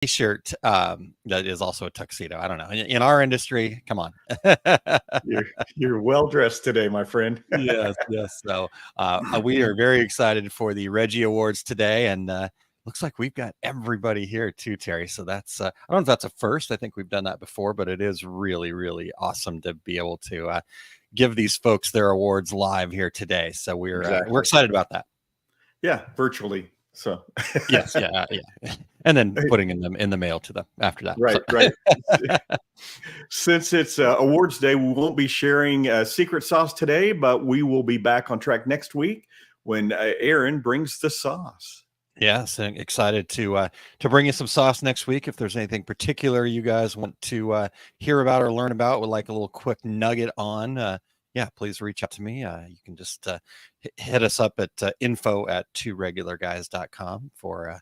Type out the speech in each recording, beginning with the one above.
T-shirt that is also a tuxedo. I don't know. In our industry, come on. You're well dressed today, my friend. Yes. So we are very excited for the Reggie Awards today, and looks like we've got everybody here too, Terry. So that's I don't know if that's a first. I think we've done that before, but it is really, really awesome to be able to give these folks their awards live here today. So we're excited about that. Yeah, virtually. So yes, yeah, and then putting them in the mail to them after that. Right. Since it's awards day, we won't be sharing secret sauce today, but we will be back on track next week when Aaron brings the sauce. Yes, and excited to bring you some sauce next week. If there's anything particular you guys want to hear about or learn about, would like a little quick nugget on, please reach out to me. You can just hit us up at info@2RegularGuys.com for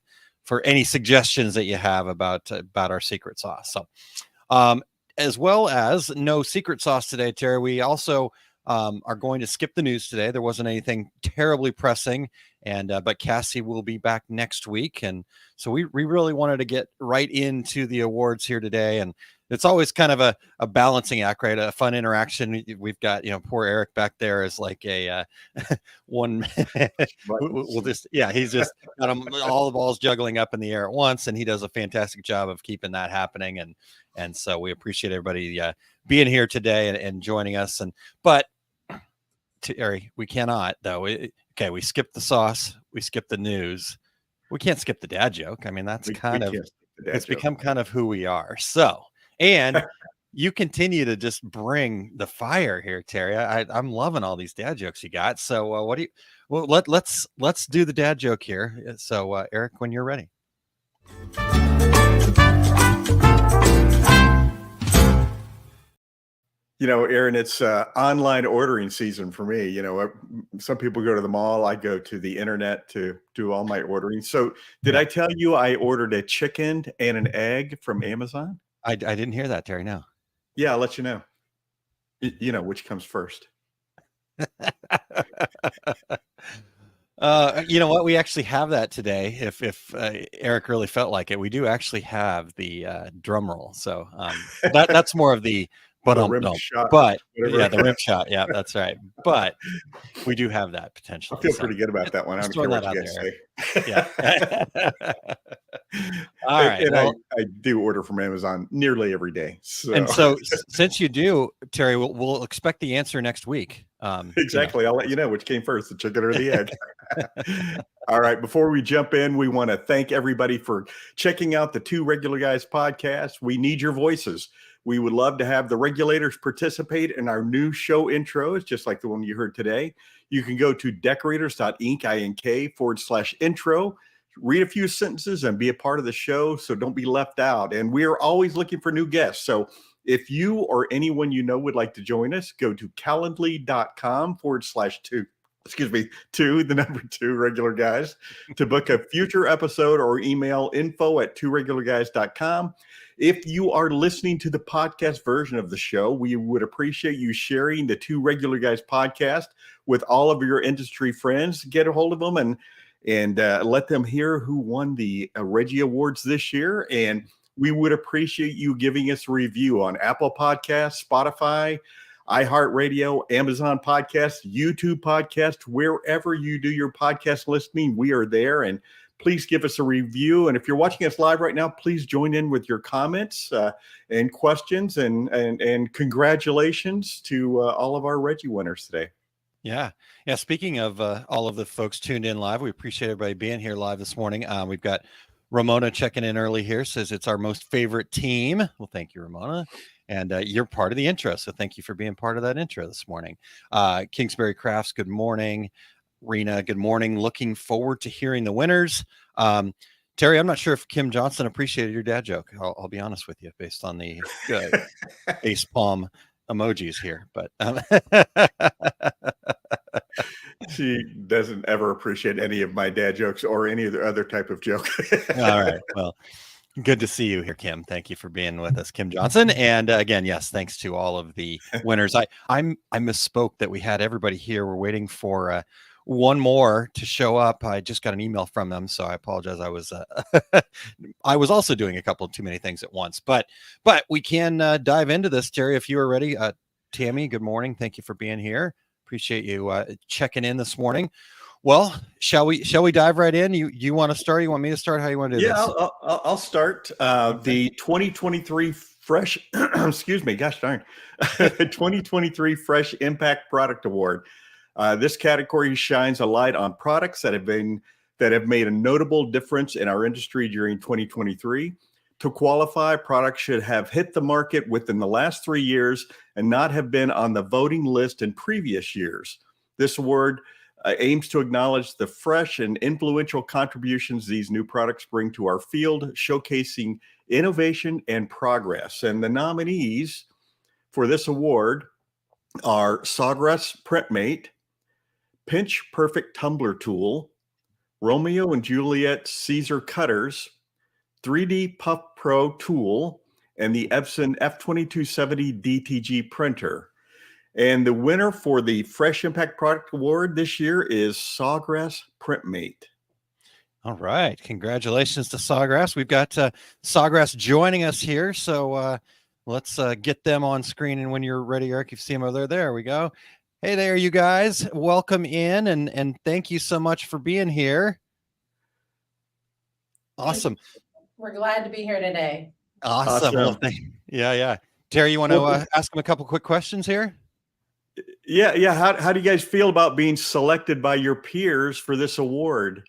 any suggestions that you have about our secret sauce. So, as well as no secret sauce today, Terry, we also are going to skip the news today. There wasn't anything terribly pressing, and but Cassie will be back next week, and so we really wanted to get right into the awards here today. And it's always kind of a balancing act, right? A fun interaction. We've got, poor Eric back there is like a one. We'll just, he's just got all the balls juggling up in the air at once, and he does a fantastic job of keeping that happening. And so we appreciate everybody being here today and joining us. But Terry, we cannot though. Okay, we skipped the sauce, we skipped the news. We can't skip the dad joke. I mean, that's it's become kind of who we are. So, and you continue to just bring the fire here, Terry. I'm loving all these dad jokes you got. So, let's do the dad joke here. So, Eric, when you're ready. Aaron, it's online ordering season for me. Some people go to the mall. I go to the internet to do all my ordering. So did I tell you I ordered a chicken and an egg from Amazon? I didn't hear that, Terry. No. Yeah, I'll let you know. Which comes first. You know what? We actually have that today. If Eric really felt like it, we do actually have the drum roll. So that's more of the the rim shot. Yeah, that's right. But we do have that potentially. I feel pretty good about that one. I don't care what you guys say. Yeah. All right. And I do order from Amazon nearly every day. So since you do, Terry, we'll expect the answer next week. Exactly. I'll let you know which came first, the chicken or the egg. All right. Before we jump in, we want to thank everybody for checking out the Two Regular Guys podcast. We need your voices. We would love to have the regulators participate in our new show intros, just like the one you heard today. You can go to decorators.ink./intro, read a few sentences, and be a part of the show. So don't be left out. And we are always looking for new guests. So if you or anyone you know would like to join us, go to calendly.com/2. Two regular guys to book a future episode or email info@2regularguys.com. If you are listening to the podcast version of the show, we would appreciate you sharing the Two Regular Guys podcast with all of your industry friends. Get a hold of them and let them hear who won the Reggie Awards this year. And we would appreciate you giving us a review on Apple Podcasts, Spotify, iHeartRadio, Amazon Podcast, YouTube Podcast, wherever you do your podcast listening, we are there. And please give us a review. And if you're watching us live right now, please join in with your comments and questions and congratulations to all of our Reggie winners today. Yeah. Speaking of all of the folks tuned in live, we appreciate everybody being here live this morning. We've got Ramona checking in early here, says it's our most favorite team. Well, thank you, Ramona. And you're part of the intro. So thank you for being part of that intro this morning. Kingsbury Crafts, good morning. Rena, good morning. Looking forward to hearing the winners. Terry, I'm not sure if Kim Johnson appreciated your dad joke. I'll be honest with you based on the face palm emojis here. But she doesn't ever appreciate any of my dad jokes or any other type of joke. All right. Well, good to see you here, Kim. Thank you for being with us, Kim Johnson. And again, yes, thanks to all of the winners. I misspoke that we had everybody here. We're waiting for one more to show up. I just got an email from them, so I apologize. I was also doing a couple of too many things at once, but we can dive into this, Terry, if you are ready. Tammy, good morning. Thank you for being here. Appreciate you checking in this morning. Well, shall we dive right in? You want to start? You want me to start? How you want to do Yeah, this? I'll start. The 2023 Fresh, excuse me, gosh darn, 2023 Fresh Impact Product Award. This category shines a light on products that have made a notable difference in our industry during 2023. To qualify, products should have hit the market within the last 3 years and not have been on the voting list in previous years. This award aims to acknowledge the fresh and influential contributions these new products bring to our field, showcasing innovation and progress. And the nominees for this award are Sawgrass Printmate, Pinch Perfect Tumbler Tool, Romeo and Juliet Caesar Cutters, 3D Puff Pro Tool, and the Epson F2270 DTG printer. And the winner for the Fresh Impact Product Award this year is Sawgrass Printmate. All right. Congratulations to Sawgrass. We've got Sawgrass joining us here. So let's get them on screen. And when you're ready, Eric, you see them over there. There we go. Hey there, you guys. Welcome in and thank you so much for being here. Awesome. We're glad to be here today. Awesome. Well, yeah. Terry, you want to ask them a couple quick questions here? Yeah. How do you guys feel about being selected by your peers for this award?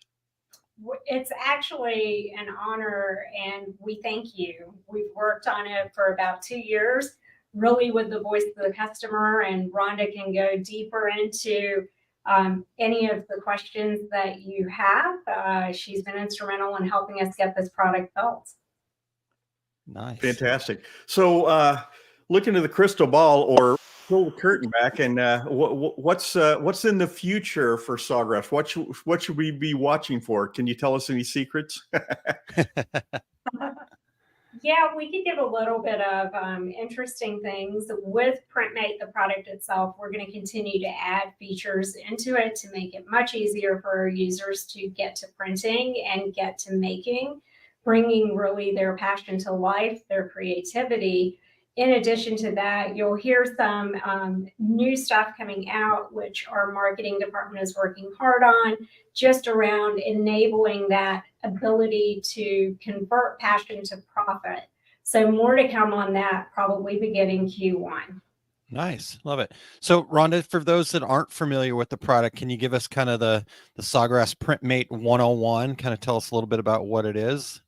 It's actually an honor, and we thank you. We've worked on it for about 2 years, really with the voice of the customer, and Rhonda can go deeper into any of the questions that you have. She's been instrumental in helping us get this product built. Nice. Fantastic. So look into the crystal ball or pull the curtain back, and what's in the future for Sawgrass? What should we be watching for? Can you tell us any secrets? Yeah, we could give a little bit of interesting things. With Printmate, the product itself, we're going to continue to add features into it to make it much easier for our users to get to printing and get to making, bringing really their passion to life, their creativity. In addition to that, you'll hear some new stuff coming out, which our marketing department is working hard on, just around enabling that ability to convert passion to profit. So more to come on that, probably beginning Q1. Nice. Love it. So Rhonda, for those that aren't familiar with the product, can you give us kind of the Sawgrass Printmate 101? Kind of tell us a little bit about what it is.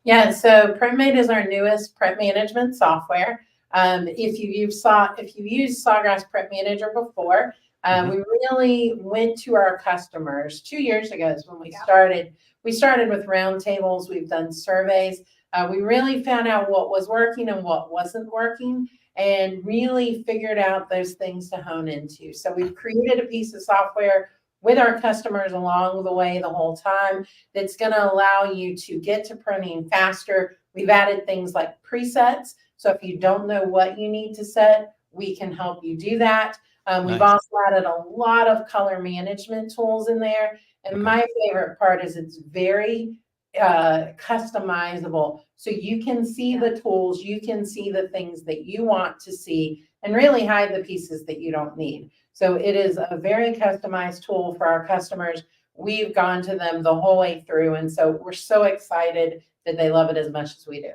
Yeah, so Printmate is our newest print management software. If you used Sawgrass Print Manager before, we really went to our customers 2 years ago is when we started. We started with roundtables. We've done surveys. We really found out what was working and what wasn't working, and really figured out those things to hone into. So we've created a piece of software with our customers along the way the whole time that's going to allow you to get to printing faster. We've added things like presets. So if you don't know what you need to set, we can help you do that. We've also added a lot of color management tools in there. And my favorite part is it's very customizable. So you can see the tools, you can see the things that you want to see, and really hide the pieces that you don't need. So it is a very customized tool for our customers. We've gone to them the whole way through. And so we're so excited that they love it as much as we do.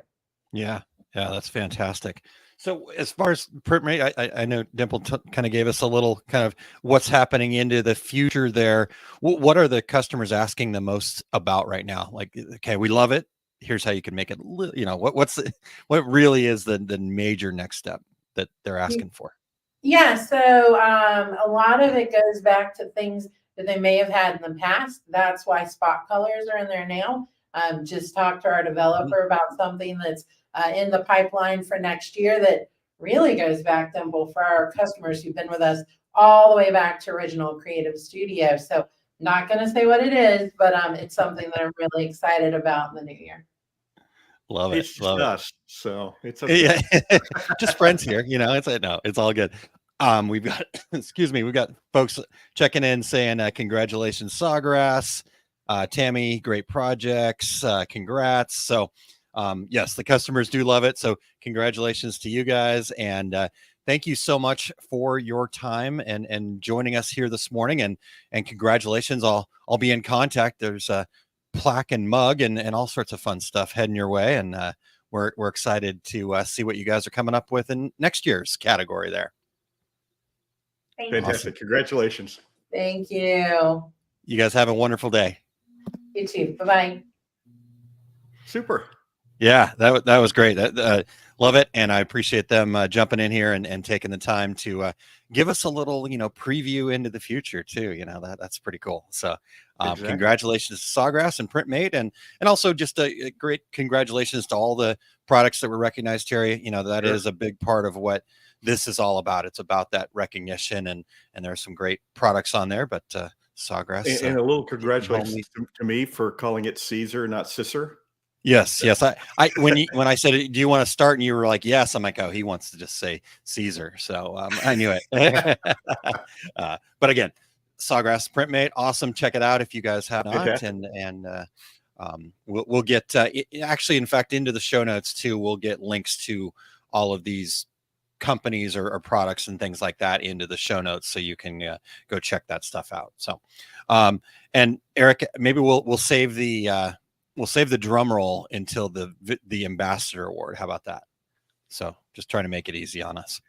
Yeah, that's fantastic. So as far as Printmate, I know Dimple kind of gave us a little kind of what's happening into the future there. What are the customers asking the most about right now? Like, okay, we love it. Here's how you can make it, what really is the major next step that they're asking for? Yeah, so a lot of it goes back to things that they may have had in the past. That's why spot colors are in there now. Just talked to our developer about something that's in the pipeline for next year that really goes back, Dimple, for our customers who've been with us all the way back to original Creative Studio. So not going to say what it is, but it's something that I'm really excited about in the new year. Love it. It's just us, so it's okay. Yeah. Just friends here, it's all good. We've got, excuse me, we've got folks checking in saying, congratulations, Sawgrass. Tammy, great projects. Congrats. So, yes, the customers do love it. So congratulations to you guys. And thank you so much for your time and joining us here this morning. And congratulations. I'll be in contact. There's a plaque and mug and all sorts of fun stuff heading your way. And we're excited to see what you guys are coming up with in next year's category there. Fantastic. Awesome. Congratulations. Thank you. You guys have a wonderful day. You too. Bye-bye. Super. Yeah, that was great. Love it. And I appreciate them jumping in here and taking the time to give us a little, preview into the future too. That's pretty cool. So exactly. Congratulations to Sawgrass and PrintMate and also just a great congratulations to all the products that were recognized, Terry. That is a big part of what this is all about. It's about that recognition and there are some great products on there, but Sawgrass. And a little congratulations to me for calling it Caesar, not Sisser. Yes. I when I said, do you want to start? And you were like, yes. I'm like, oh, he wants to just say Caesar. So I knew it. But again, Sawgrass PrintMate, awesome. Check it out if you guys have not. And we'll get actually, in fact, into the show notes too. We'll get links to all of these companies or products and things like that into the show notes, so you can go check that stuff out. So, and Eric, maybe we'll save the drum roll until the ambassador award. How about that? So just trying to make it easy on us.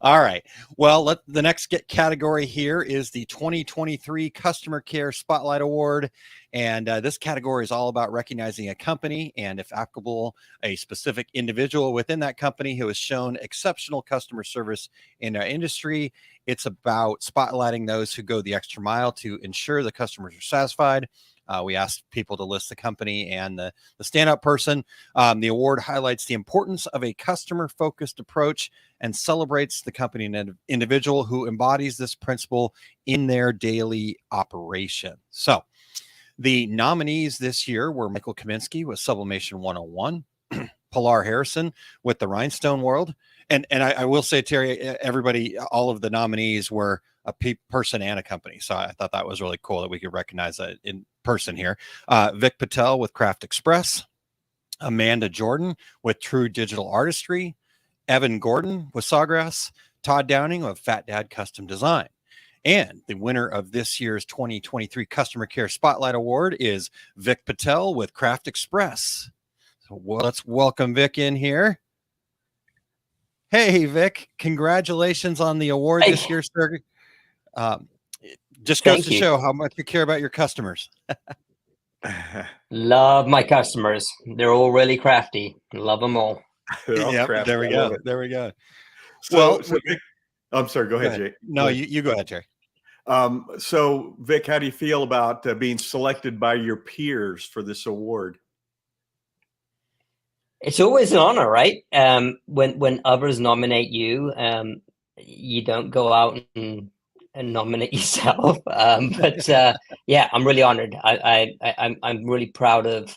All right. Well, the next category here is the 2023 Customer Care Spotlight Award. And this category is all about recognizing a company and, if applicable, a specific individual within that company who has shown exceptional customer service in our industry. It's about spotlighting those who go the extra mile to ensure the customers are satisfied. We asked people to list the company and the standout person. The award highlights the importance of a customer-focused approach and celebrates the company and individual who embodies this principle in their daily operation. So the nominees this year were Michael Kaminsky with Sublimation 101, Pilar Harrison with the Rhinestone World. And I will say, Terry, everybody, all of the nominees were a person and a company. So I thought that was really cool that we could recognize that in person here. Vic Patel with Craft Express, Amanda Jordan with True Digital Artistry, Evan Gordon with Sawgrass, Todd Downing with Fat Dad Custom Design. And the winner of this year's 2023 Customer Care Spotlight Award is Vic Patel with Craft Express. So let's welcome Vic in here. Hey, Vic, congratulations on the award this year, sir. Just goes to show how much you care about your customers. Love my customers. They're all really crafty. Love them all. Yep, there we go. There we go. So Vic, I'm sorry. Go ahead, Jay. No, you go ahead, Terry. So, Vic, how do you feel about being selected by your peers for this award? It's always an honor, right? When others nominate you, you don't go out and nominate yourself. Yeah, I'm really honored. I'm really proud of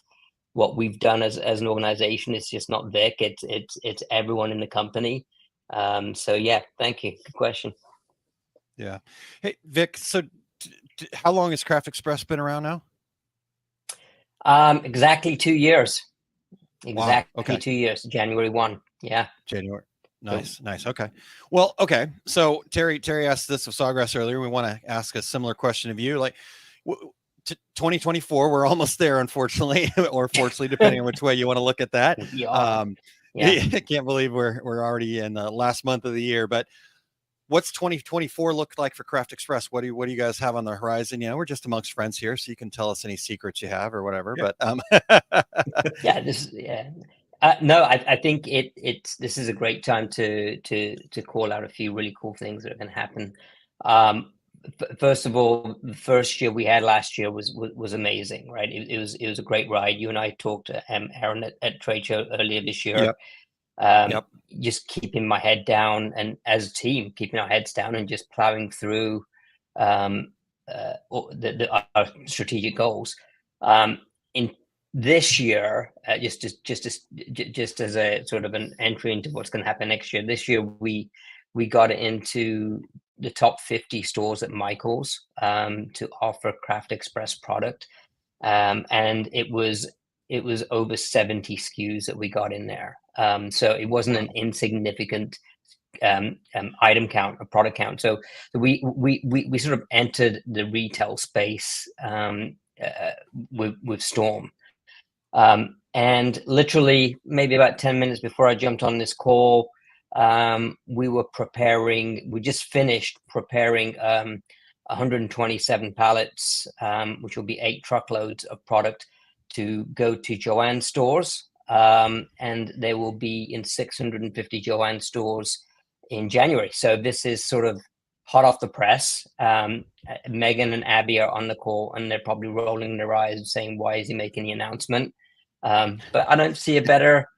what we've done as an organization. It's just not Vic. It's everyone in the company. So yeah, thank you. Good question. Yeah. Hey, Vic. So, how long has Craft Express been around now? Exactly 2 years. Exactly. Wow. Okay. 2 years. January 1. Yeah. January. Nice. Okay. Well, okay. So Terry asked this of Sawgrass earlier. We want to ask a similar question of you. Like, 2024, we're almost there, unfortunately, or fortunately, depending on which way you want to look at that. Yeah. I can't believe we're already in the last month of the year. But what's 2024 look like for Craft Express? What do you guys have on the horizon? We're just amongst friends here, so you can tell us any secrets you have or whatever. Yeah. But no, I think this is a great time to call out a few really cool things that are going to happen. First of all, the first year we had last year was amazing, right? It was a great ride. You and I talked to Aaron at trade show earlier this year. Yep. Just keeping my head down, and as a team, keeping our heads down and just plowing through our strategic goals. In this year, just as a sort of an entry into what's going to happen next year. This year we we got it into the top 50 stores at Michael's to offer Craft Express product. And it was over 70 SKUs that we got in there. So it wasn't an insignificant item count or product count. So we sort of entered the retail space with Storm. And literally maybe about 10 minutes before I jumped on this call, we just finished preparing 127 pallets, which will be 8 truckloads of product to go to Joann stores. And they will be in 650 Joann stores in January. So this is sort of hot off the press. Megan and Abby are on the call, and they're probably rolling their eyes and saying, why is he making the announcement? But I don't see a better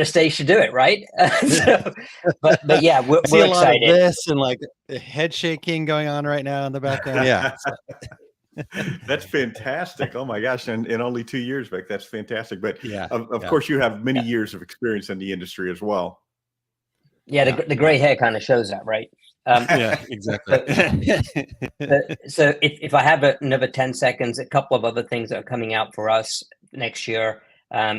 stage to do it, right? So, but yeah, we're see a excited. lot of this and like head shaking going on right now in the background. Yeah. That's fantastic. Oh my gosh. And in only 2 years, Vic, that's fantastic. But yeah, of course you have many years of experience in the industry as well. Yeah, the gray hair kind of shows that, right? Yeah, exactly. So if I have another 10 seconds, a couple of other things that are coming out for us next year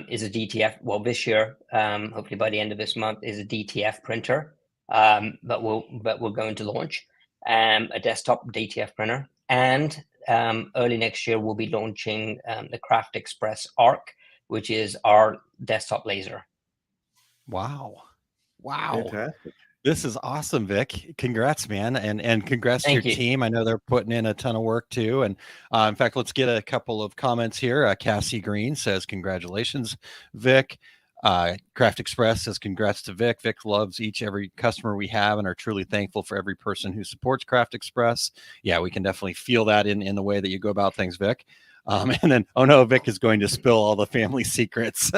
is a DTF. Well, this year, hopefully by the end of this month, is a DTF printer that we're going to launch, a desktop DTF printer, and early next year we'll be launching the Craft Express Arc, which is our desktop laser. Wow. Fantastic. This is awesome, Vic. Congrats, man. And congrats to your team. I know they're putting in a ton of work too. And in fact, let's get a couple of comments here. Cassie Green says, congratulations, Vic. Craft Express says, congrats to Vic. Vic loves every customer we have and are truly thankful for every person who supports Craft Express. Yeah, we can definitely feel that in the way that you go about things, Vic. And then, oh no, Vic is going to spill all the family secrets.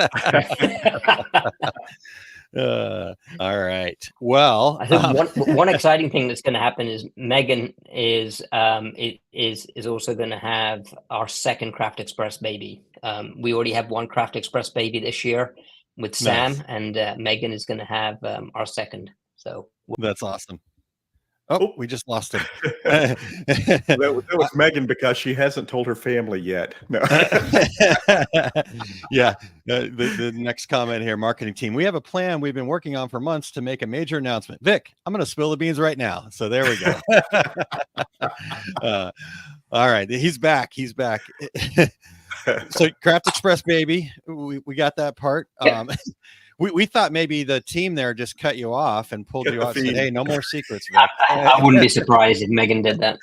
All right. Well, I think one exciting thing that's going to happen is Megan is also going to have our second Craft Express baby. We already have one Craft Express baby this year with Sam, nice. And Megan is going to have our second. So that's awesome. Oh, we just lost him. that was Megan because she hasn't told her family yet. No. Yeah. The next comment here, marketing team. We have a plan we've been working on for months to make a major announcement. Vic, I'm going to spill the beans right now. So there we go. All right. He's back. So Craft Express, baby. We got that part. We thought maybe the team there just cut you off and pulled you out and said, hey, no more secrets, Vic. I wouldn't be surprised if Megan did that.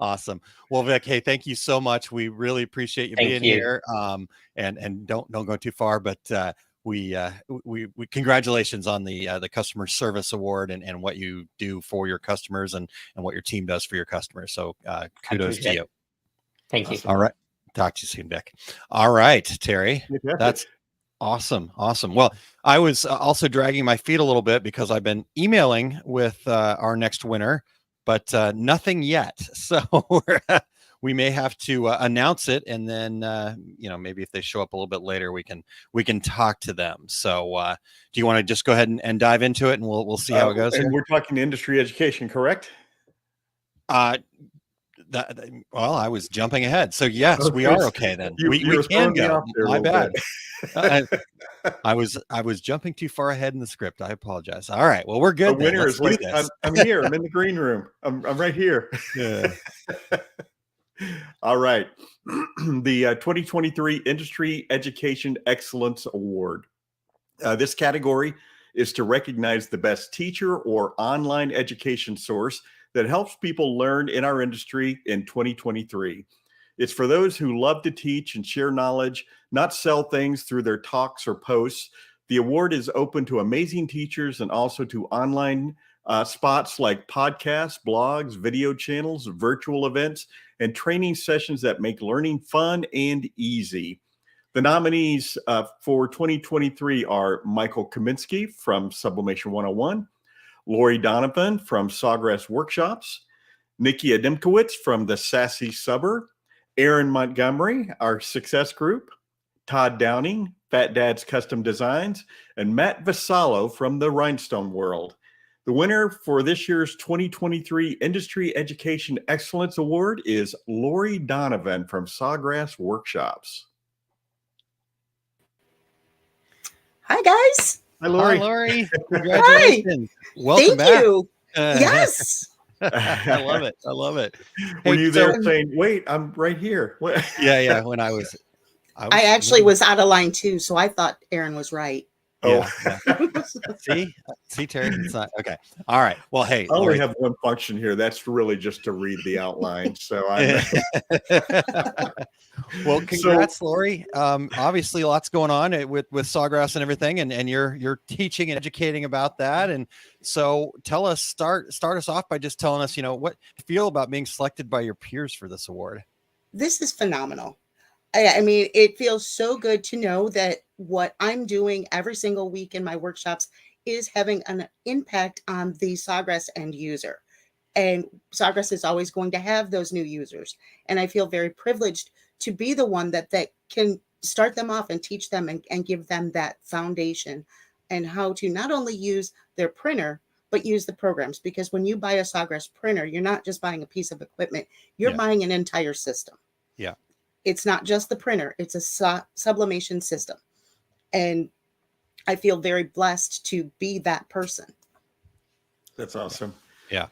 Awesome. Well, Vic, hey, thank you so much. We really appreciate you being here. And don't go too far, but we congratulations on the customer service award and what you do for your customers and what your team does for your customers. So kudos to you. Thank you. All right. Talk to you soon, Vic. All right, Terry. That's awesome. Well, I was also dragging my feet a little bit because I've been emailing with our next winner, but nothing yet. So we may have to announce it, and then maybe if they show up a little bit later, we can talk to them. So do you want to just go ahead and dive into it, and we'll see how it goes? And we're talking industry education, correct? Well, I was jumping ahead. So yes, we are okay then. We can go. My bad. I was jumping too far ahead in the script. I apologize. All right. Well, we're good. The winner is like, I'm here. I'm in the green room. I'm right here. Yeah. All right. The 2023 Industry Education Excellence Award. This category is to recognize the best teacher or online education source that helps people learn in our industry in 2023. It's for those who love to teach and share knowledge, not sell things through their talks or posts. The award is open to amazing teachers and also to online spots like podcasts, blogs, video channels, virtual events, and training sessions that make learning fun and easy. The nominees for 2023 are Michael Kaminsky from Sublimation 101, Lori Donovan from Sawgrass Workshops, Nikki Adamkowitz from the Sassy Subber, Aaron Montgomery, our Success Group, Todd Downing, Fat Dad's Custom Designs, and Matt Vassallo from the Rhinestone World. The winner for this year's 2023 Industry Education Excellence Award is Lori Donovan from Sawgrass Workshops. Hi, guys. Hi, Lori. Hi, Lori. Congratulations. Welcome Thank back. you. Yes. I love it. I love it. Were Hey, you so- there saying, wait, I'm right here? What? Yeah. When I I actually was out of line too, so I thought Aaron was right. Oh, Yeah. See, Terry, it's not okay. All right. Well, hey, I only Lori. have one function here. That's really just to read the outline. So I'm Well, congrats, Lori. Obviously, lots going on with Sawgrass and everything, and you're teaching and educating about that. And so, tell us, start us off by just telling us, what you feel about being selected by your peers for this award. This is phenomenal. I mean, it feels so good to know that what I'm doing every single week in my workshops is having an impact on the Sawgrass end user. And Sawgrass is always going to have those new users. And I feel very privileged to be the one that can start them off and teach them and give them that foundation and how to not only use their printer, but use the programs. Because when you buy a Sawgrass printer, you're not just buying a piece of equipment, you're buying an entire system. Yeah. It's not just the printer, it's a sublimation system. And I feel very blessed to be that person. That's awesome. Yeah.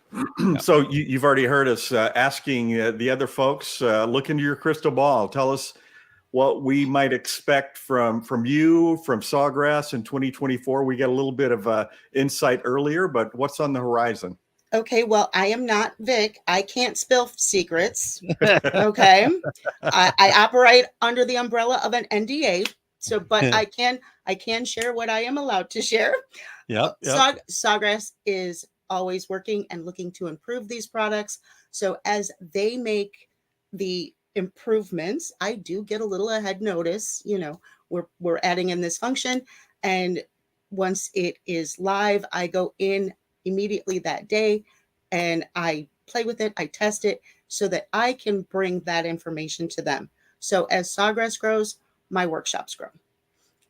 So you've already heard us asking the other folks, look into your crystal ball. Tell us what we might expect from you, from Sawgrass in 2024. We got a little bit of insight earlier, but what's on the horizon? Okay, well, I am not Vic. I can't spill secrets. Okay. I operate under the umbrella of an NDA. So, but I can share what I am allowed to share. Yep. Sawgrass is always working and looking to improve these products. So as they make the improvements, I do get a little ahead notice. We're adding in this function, and once it is live, I go in immediately that day and I play with it, I test it so that I can bring that information to them. So as Sawgrass grows, my workshops grow.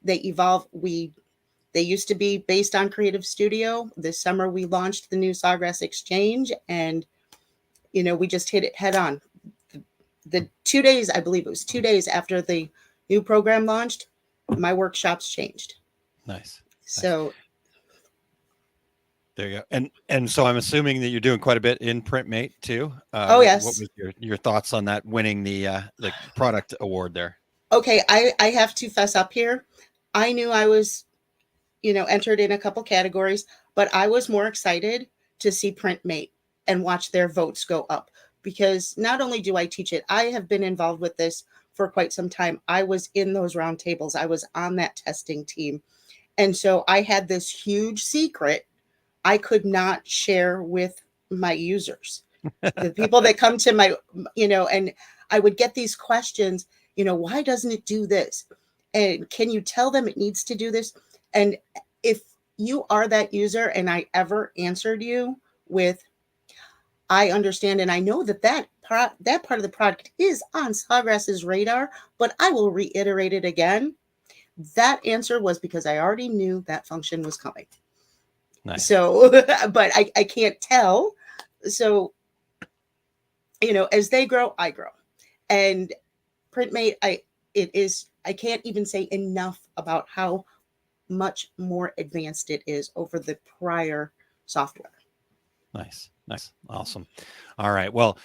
They evolve. They used to be based on Creative Studio. This summer we launched the new Sawgrass Exchange, and we just hit it head on. The 2 days, I believe it was 2 days after the new program launched, my workshops changed. Nice. So There you go. And so I'm assuming that you're doing quite a bit in PrintMate too. Oh, yes. What was your thoughts on that winning the product award there? Okay, I have to fess up here. I knew I was, entered in a couple categories, but I was more excited to see PrintMate and watch their votes go up, because not only do I teach it, I have been involved with this for quite some time. I was in those roundtables. I was on that testing team. And so I had this huge secret I could not share with my users, the people that come to my, and I would get these questions, why doesn't it do this? And can you tell them it needs to do this? And if you are that user and I ever answered you with, I understand, and I know that part of the product is on Sawgrass's radar, but I will reiterate it again. That answer was because I already knew that function was coming. Nice. So, but I can't tell. So, as they grow, I grow. And PrintMate, I can't even say enough about how much more advanced it is over the prior software. Nice. Awesome. All right. Well,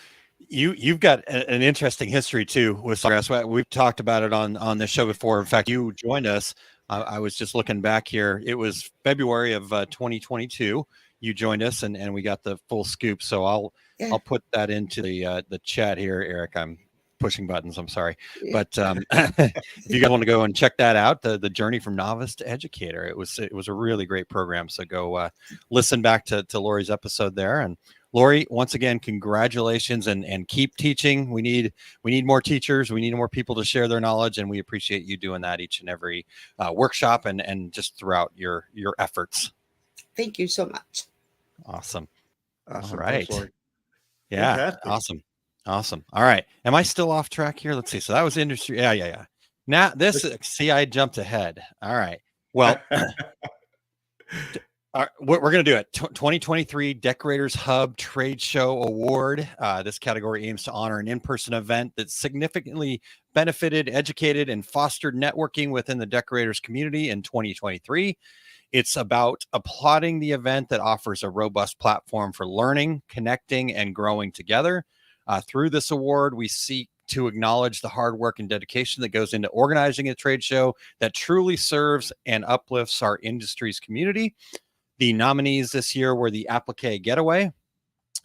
you've got an interesting history too with Sawgrass. We've talked about it on this show before. In fact, you joined us. I was just looking back here. It was February of 2022. You joined us, and we got the full scoop. So I'll put that into the chat here, Eric. I'm pushing buttons. I'm sorry, but if you guys want to go and check that out, the journey from novice to educator, it was a really great program. So go listen back to Lori's episode there. And Lori, once again, congratulations and keep teaching. We need more teachers. We need more people to share their knowledge, and we appreciate you doing that each and every workshop and just throughout your efforts. Thank you so much. Awesome. All Thanks, right. Lori. Yeah. Fantastic. Awesome. All right. Am I still off track here? Let's see. So that was industry. Yeah. Now see, I jumped ahead. All right. Well, we're going to do it. 2023 Decorators Hub Trade Show Award. This category aims to honor an in-person event that significantly benefited, educated, and fostered networking within the decorators community in 2023. It's about applauding the event that offers a robust platform for learning, connecting, and growing together. Through this award, we seek to acknowledge the hard work and dedication that goes into organizing a trade show that truly serves and uplifts our industry's community. The nominees this year were the Applique Getaway,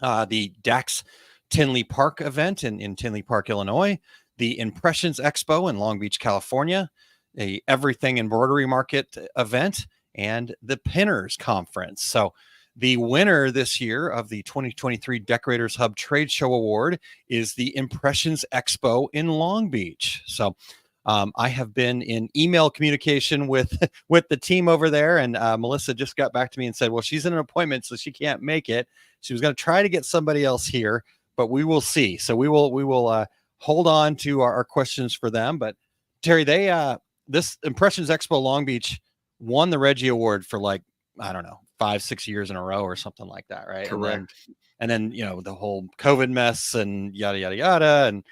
the Dax Tinley Park event in Tinley Park, Illinois, the Impressions Expo in Long Beach, California, the Everything Embroidery Market event, and the Pinners Conference. So the winner this year of the 2023 Decorators Hub Trade Show Award is the Impressions Expo in Long Beach. So I have been in email communication with the team over there, and Melissa just got back to me and said, well, she's in an appointment, so she can't make it. She was going to try to get somebody else here, but we will see. So we will hold on to our questions for them. But Terry, this Impressions Expo Long Beach won the Reggie Award for like, I don't know, 5-6 years in a row or something like that, right? Correct. And then the whole COVID mess and yada yada yada, and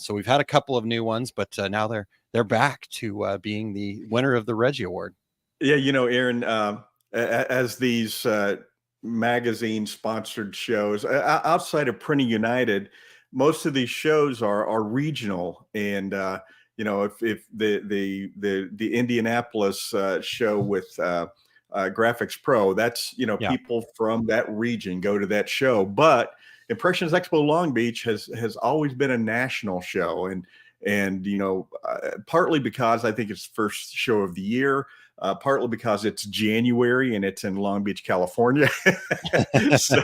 so we've had a couple of new ones, but now they're back to being the winner of the Reggie Award. Yeah, Aaron, as these magazine sponsored shows outside of Printing United, most of these shows are regional, and if the Indianapolis show with Graphics Pro, that's people from that region go to that show. But Impressions Expo Long Beach has always been a national show, and partly because I think it's the first show of the year, partly because it's January and it's in Long Beach, California. So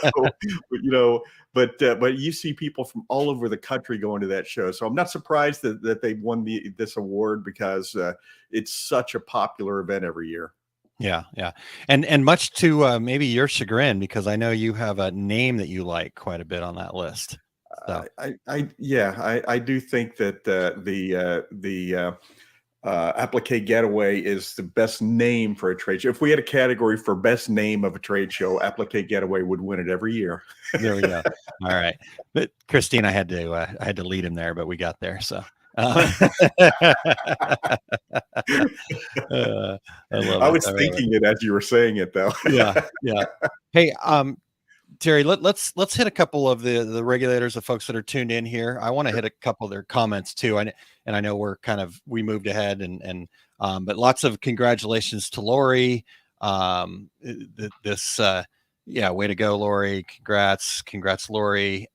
but you see people from all over the country going to that show. So I'm not surprised that they won this award, because it's such a popular event every year. Yeah. And much to maybe your chagrin, because I know you have a name that you like quite a bit on that list. So. I do think that the Applique Getaway is the best name for a trade show. If we had a category for best name of a trade show, Applique Getaway would win it every year. There we go. All right, but Christine, I had to lead him there, but we got there. So. I love I was thinking it as you were saying it, though. Yeah. Hey, Terry, let's hit a couple of the regulators, the folks that are tuned in here. I want to hit a couple of their comments too. And I know we moved ahead but lots of congratulations to Lori. Way to go, Lori. Congrats, Lori.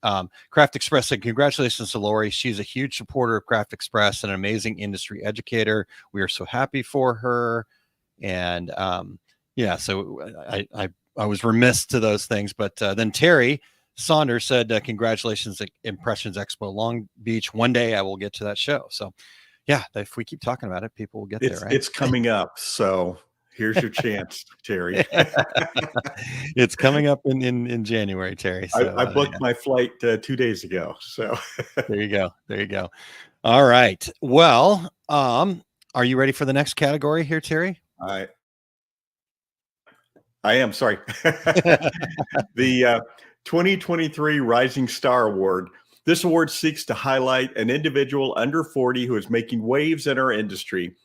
Craft Express said, congratulations to Lori. She's a huge supporter of Craft Express and an amazing industry educator. We are so happy for her. And so I was remiss to those things. But then Terry Saunders said, congratulations at Impressions Expo Long Beach. One day I will get to that show. So yeah, if we keep talking about it, people will get there, right? It's coming up. So here's your chance, Terry. It's coming up in January, Terry. So, I booked my flight 2 days ago. So there you go. All right. Well, are you ready for the next category here, Terry? I am. Sorry. The 2023 Rising Star Award. This award seeks to highlight an individual under 40 who is making waves in our industry.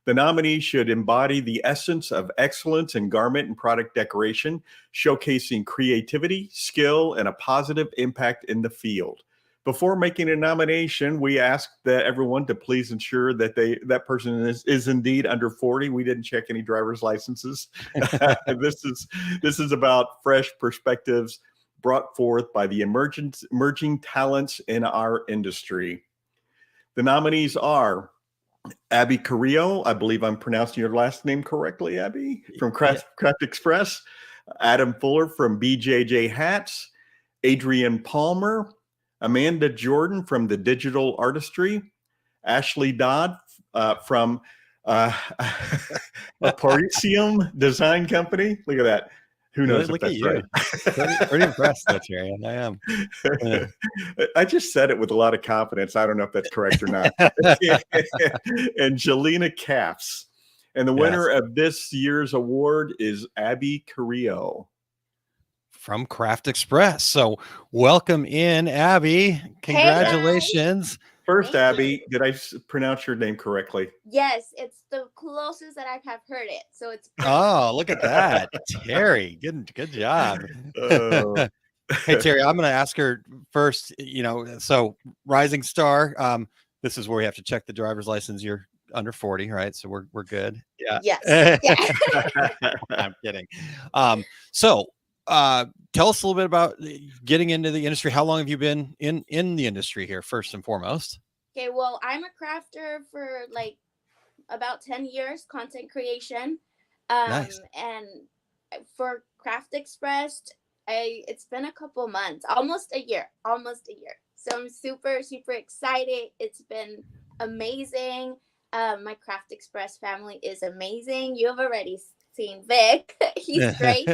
The nominee should embody the essence of excellence in garment and product decoration, showcasing creativity, skill, and a positive impact in the field. Before making a nomination, we asked everyone to please ensure that that person is indeed under 40. We didn't check any driver's licenses. This is about fresh perspectives brought forth by the emerging talents in our industry. The nominees are Abby Carrillo, I believe I'm pronouncing your last name correctly, Abby, from Craft Express. Adam Fuller from BJJ Hats. Adrian Palmer. Amanda Jordan from The Digital Artistry. Ashley Dodd from Parisium Design Company. Look at that. Who knows if Look at that's you. right? Pretty impressed, though, Terry. I am. I just said it with a lot of confidence. I don't know if that's correct or not. And Jelena Caps. And the winner of this year's award is Abby Carrillo. From Craft Express. So welcome in, Abby. Congratulations. First, Thank Abby, did I pronounce your name correctly? Yes, it's the closest that I have heard it. So it's Oh, look at that. Terry, good job. Hey, Terry, I'm going to ask her first, so Rising Star, this is where we have to check the driver's license. You're under 40, right? So we're good. Yeah. yes. Yeah. I'm kidding. So tell us a little bit about getting into the industry. How long have you been in the industry here, first and foremost? Okay, well, I'm a crafter for like about 10 years, content creation. Nice. And for Craft Express, it's been a couple months, almost a year. So I'm super, super excited. It's been amazing. My Craft Express family is amazing. You've already seen Vic. He's great.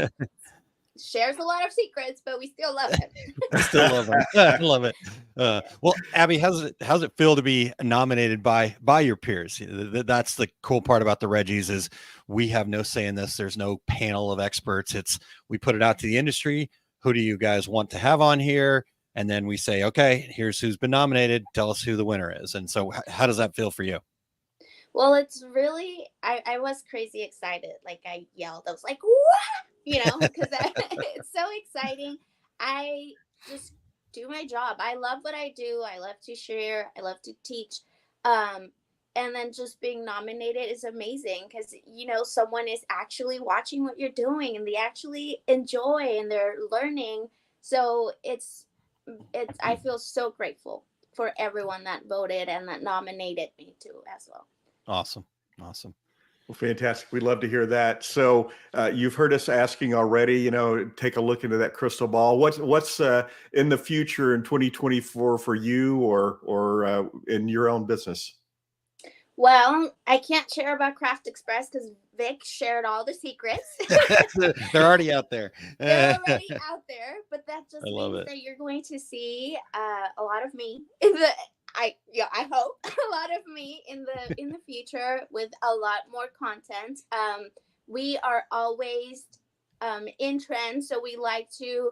Shares a lot of secrets, but we still love him. I still love him. I love it. Well, Abby, how's it feel to be nominated by your peers? That's the cool part about the Reggies is we have no say in this. There's no panel of experts. We put it out to the industry. Who do you guys want to have on here? And then we say, okay, here's who's been nominated. Tell us who the winner is. And so how does that feel for you? Well, it's really, I was crazy excited. Like I yelled, I was like, what? Because it's so exciting. I just do my job. I love what I do. I love to share. I love to teach. And then just being nominated is amazing because, someone is actually watching what you're doing and they actually enjoy and they're learning. So I feel so grateful for everyone that voted and that nominated me too as well. Awesome. Well, fantastic. We'd love to hear that. So you've heard us asking already, take a look into that crystal ball. What's in the future in 2024 for you or in your own business? Well, I can't share about Craft Express because Vic shared all the secrets. They're already out there. They're already out there, but that just means that you're going to see a lot of me I hope a lot of me in the future with a lot more content. We are always in trend, so we like to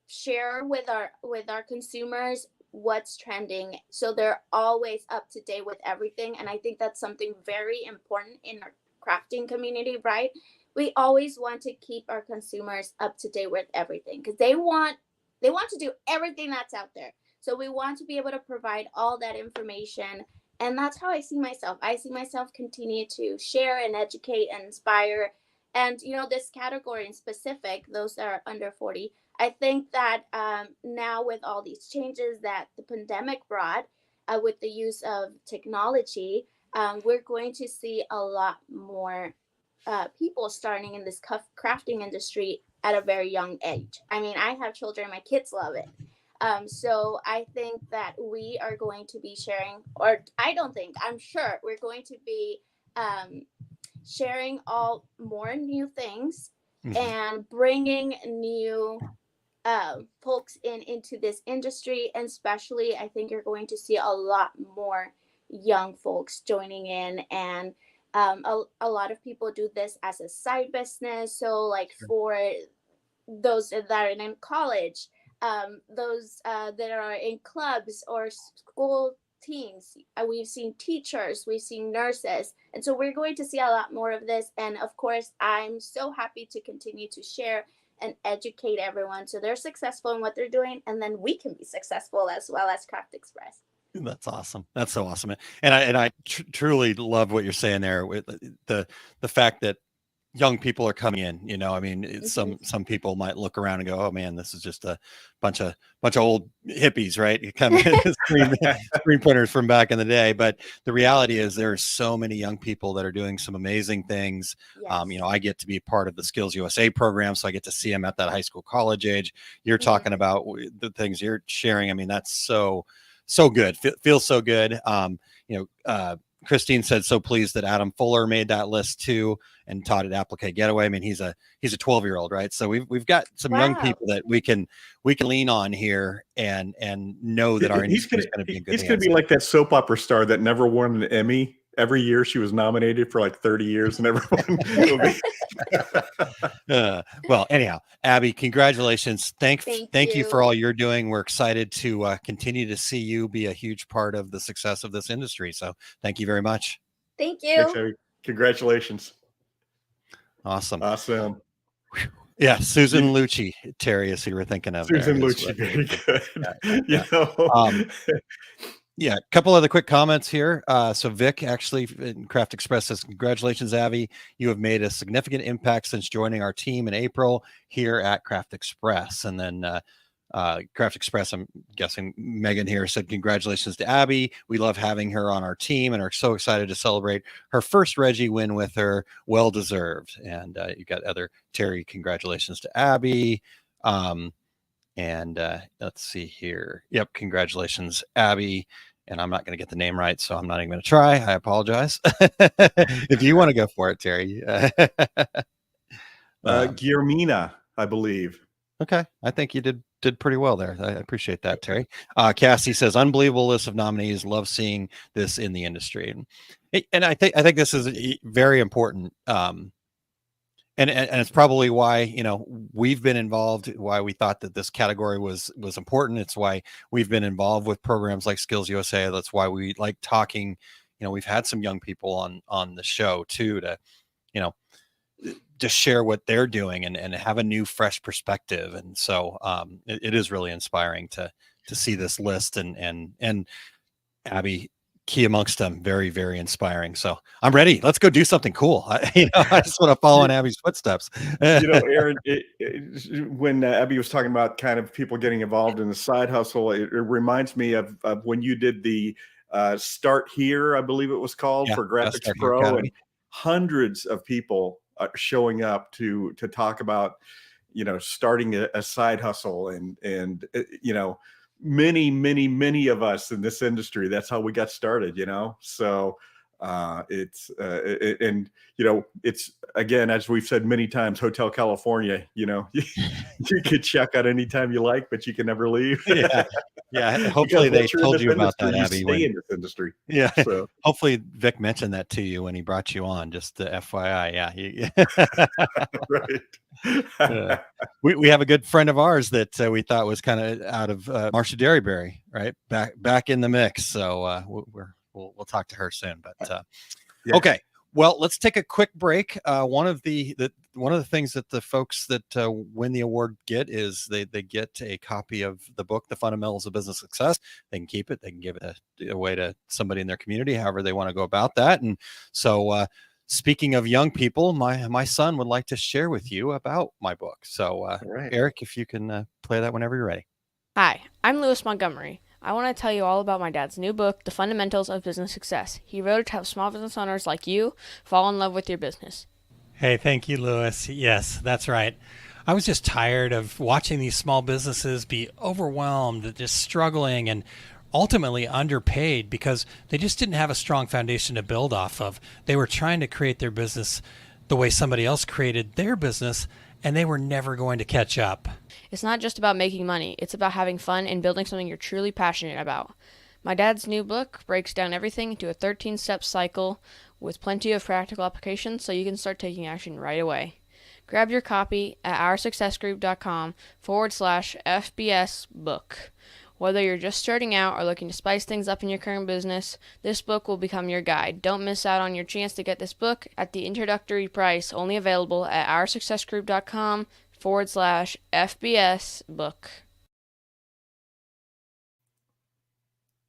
share with our consumers what's trending, so they're always up to date with everything. And I think that's something very important in our crafting community, right? We always want to keep our consumers up to date with everything because they want to do everything that's out there. So we want to be able to provide all that information. And that's how I see myself. I see myself continue to share and educate and inspire. And, this category in specific, those that are under 40, I think that now with all these changes that the pandemic brought with the use of technology, we're going to see a lot more people starting in this crafting industry at a very young age. I mean, I have children, my kids love it. So I think that we are going to be sharing, I'm sure we're going to be sharing all more new things and bringing new folks into this industry. And especially, I think you're going to see a lot more young folks joining in. And a lot of people do this as a side business. So for those that are in college, those that are in clubs or school teams, we've seen teachers, we've seen nurses, and so we're going to see a lot more of this. And of course, I'm so happy to continue to share and educate everyone so they're successful in what they're doing, and then we can be successful as well as Craft Express. That's awesome. That's so awesome. And I truly love what you're saying there with the fact that young people are coming in, I mean, some people might look around and go, oh man, this is just a bunch of old hippies, right? You come screen printers from back in the day. But the reality is there are so many young people that are doing some amazing things. Yes. I get to be part of the Skills USA program, so I get to see them at that high school, college age. You're talking about the things you're sharing. I mean, that's so good. Feels so good. Christine said, so pleased that Adam Fuller made that list too, and taught at Applique Getaway. I mean, he's a 12-year-old, right? So we've got some young people that we can lean on here and know that our industry is going to be in good hands. He's going to be like that soap opera star that never won an Emmy. Every year she was nominated for like 30 years and everyone will be. Well, anyhow, Abby, congratulations. Thank you for you. all you're doing. We're excited to continue to see you be a huge part of the success of this industry. So thank you very much. Thank you. Thanks, Congratulations. Awesome. Yeah, Susan Lucci, Terry, is who we're thinking of. Susan Lucci, very good. Yeah, a couple other quick comments here. So Vic actually in Craft Express says, congratulations, Abby. You have made a significant impact since joining our team in April here at Craft Express. And then Craft Express, I'm guessing Megan here said, congratulations to Abby. We love having her on our team and are so excited to celebrate her first Reggie win with her. Well deserved. And you got other Terry, congratulations to Abby. And let's see here. Yep. Congratulations, Abby. And I'm not going to get the name right, so I'm not even going to try. I apologize. If you want to go for it, Terry. Guillermina, I believe. Okay. I think you did pretty well there. I appreciate that, Terry. Cassie says, unbelievable list of nominees. Love seeing this in the industry. And I think this is very important. And it's probably why, we've been involved, why we thought that this category was important. It's why we've been involved with programs like Skills USA. That's why we like talking. We've had some young people on the show too, to, just share what they're doing and have a new, fresh perspective. And so it is really inspiring to see this list and Abby, key amongst them. Very, very inspiring. So I'm ready. Let's go do something cool. I just want to follow in Abby's footsteps. Aaron, when Abby was talking about kind of people getting involved in the side hustle, it reminds me of when you did the Start Here, I believe it was called, for Graphics Pro, and hundreds of people showing up to talk about, starting a side hustle and many of us in this industry, that's how we got started, so it's again, as we've said many times, Hotel California, you could check out anytime you like, but you can never leave. Hopefully they told you about that, Abby. Stay in this industry. So hopefully Vic mentioned that to you when he brought you on, just the FYI. Right. We have a good friend of ours that we thought was kind of out of Marcia Derryberry, right? Back in the mix. So we'll talk to her soon. But okay. Well, let's take a quick break. One of the things that the folks that win the award get is they get a copy of the book, The Fundamentals of Business Success. They can keep it. They can give it away to somebody in their community, however they want to go about that. And so speaking of young people, my son would like to share with you about my book. So Eric, if you can play that whenever you're ready. Hi, I'm Lewis Montgomery. I want to tell you all about my dad's new book, The Fundamentals of Business Success. He wrote it to help small business owners like you fall in love with your business. Hey, thank you, Lewis. Yes, that's right. I was just tired of watching these small businesses be overwhelmed, just struggling and ultimately underpaid because they just didn't have a strong foundation to build off of. They were trying to create their business the way somebody else created their business, and they were never going to catch up. It's not just about making money. It's about having fun and building something you're truly passionate about. My dad's new book breaks down everything into a 13-step cycle with plenty of practical applications so you can start taking action right away. Grab your copy at OurSuccessGroup.com/FBS book. Whether you're just starting out or looking to spice things up in your current business, this book will become your guide. Don't miss out on your chance to get this book at the introductory price, only available at OurSuccessGroup.com/FBS book.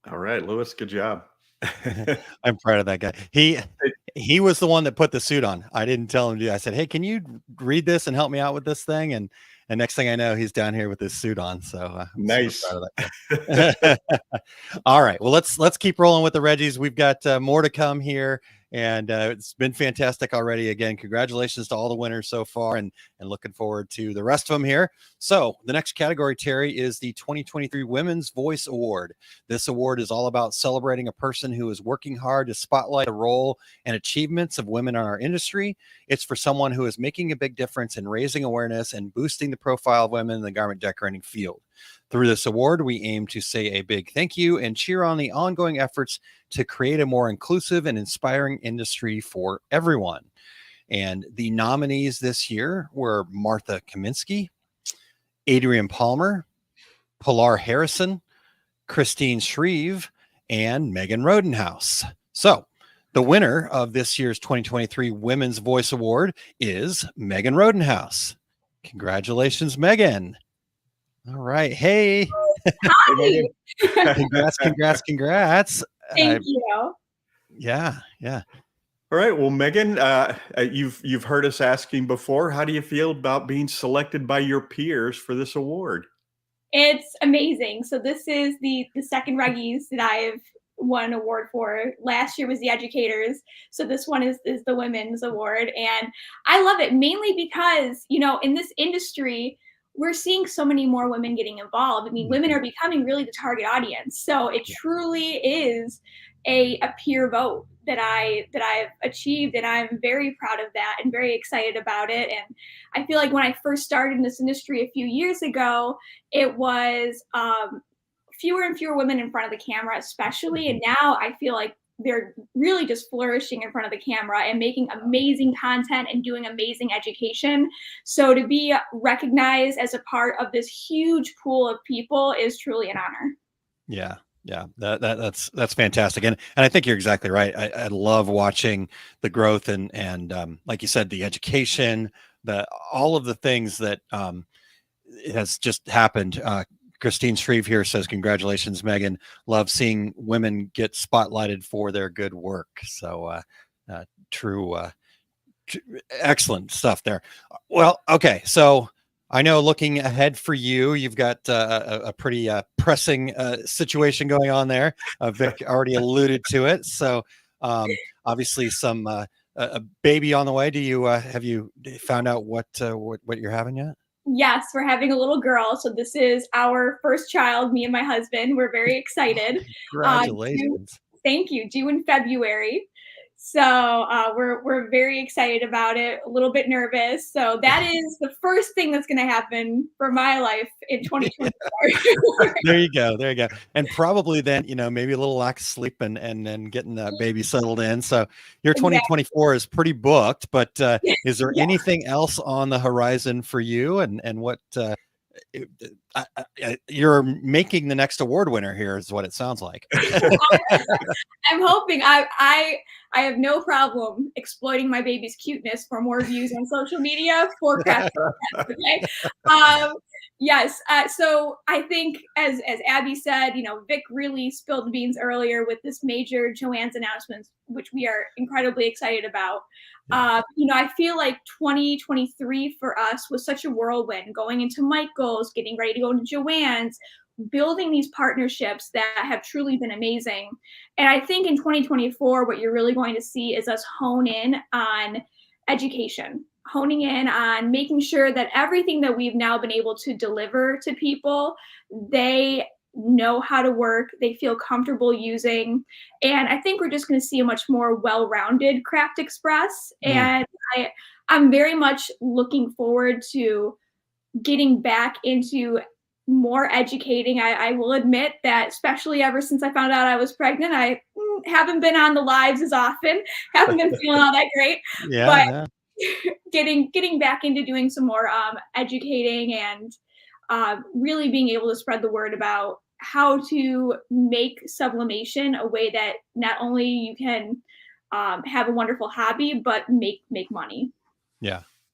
All right, Lewis, good job. I'm proud of that guy. He was the one that put the suit on. I didn't tell him to do. I said, hey, can you read this and help me out with this thing? And next thing I know, he's down here with his suit on. So I'm nice. Super proud of that guy. All right. Well, let's keep rolling with the Reggies. We've got more to come here. And it's been fantastic already. Again, congratulations to all the winners so far, and looking forward to the rest of them here. So the next category, Terry, is the 2023 Women's Voice Award. This award is all about celebrating a person who is working hard to spotlight the role and achievements of women in our industry. It's for someone who is making a big difference in raising awareness and boosting the profile of women in the garment decorating field. Through this award, we aim to say a big thank you and cheer on the ongoing efforts to create a more inclusive and inspiring industry for everyone. And the nominees this year were Martha Kaminsky, Adrian Palmer, Pilar Harrison, Christine Shreve, and Megan Rodenhouse. So the winner of this year's 2023 Women's Voice Award is Megan Rodenhouse. Congratulations, Megan. All right. Hey. Hi. Congrats. Thank you. Yeah. All right. Well, Megan, you've heard us asking before. How do you feel about being selected by your peers for this award? It's amazing. So this is the second Reggies that I've won an award for. Last year was the educators. So this one is the women's award. And I love it mainly because, in this industry, we're seeing so many more women getting involved. I mean, women are becoming really the target audience. So it truly is a peer vote that I've achieved, and I'm very proud of that and very excited about it. And I feel like when I first started in this industry a few years ago, it was fewer and fewer women in front of the camera, especially. And now I feel like they're really just flourishing in front of the camera and making amazing content and doing amazing education. So to be recognized as a part of this huge pool of people is truly an honor. Yeah. That's fantastic. And I think you're exactly right. I love watching the growth and like you said, the education, all of the things that has just happened. Christine Shreve here says, congratulations, Megan. Love seeing women get spotlighted for their good work. So true, excellent stuff there. Well, okay. So I know looking ahead for you, you've got a pretty pressing situation going on there. Vic already alluded to it. So obviously some a baby on the way. Do you have you found out what you're having yet? Yes, we're having a little girl. So this is our first child, me and my husband. We're very excited. Congratulations. Thank you. Due in February. So we're very excited about it, a little bit nervous. So that is the first thing that's going to happen for my life in 2024. There you go. And probably then, maybe a little lack of sleep and then getting that baby settled in. So your 2024 is pretty booked, but is there anything else on the horizon for you and what you're making the next award winner here is what it sounds like. I'm hoping I have no problem exploiting my baby's cuteness for more views on social media for craft. Okay. Yes. So I think as Abby said, Vic really spilled the beans earlier with this major Joann's announcements, which we are incredibly excited about. I feel like 2023 for us was such a whirlwind, going into Michael's, getting ready to go into Joann's, building these partnerships that have truly been amazing. And I think in 2024, what you're really going to see is us hone in on education, honing in on making sure that everything that we've now been able to deliver to people, they know how to work, they feel comfortable using. And I think we're just going to see a much more well-rounded Craft Express. And I'm very much looking forward to getting back into more educating. I will admit that, especially ever since I found out I was pregnant, I haven't been on the lives as often, haven't been feeling all that great. But getting back into doing some more educating and really being able to spread the word about how to make sublimation a way that not only you can have a wonderful hobby, but make money.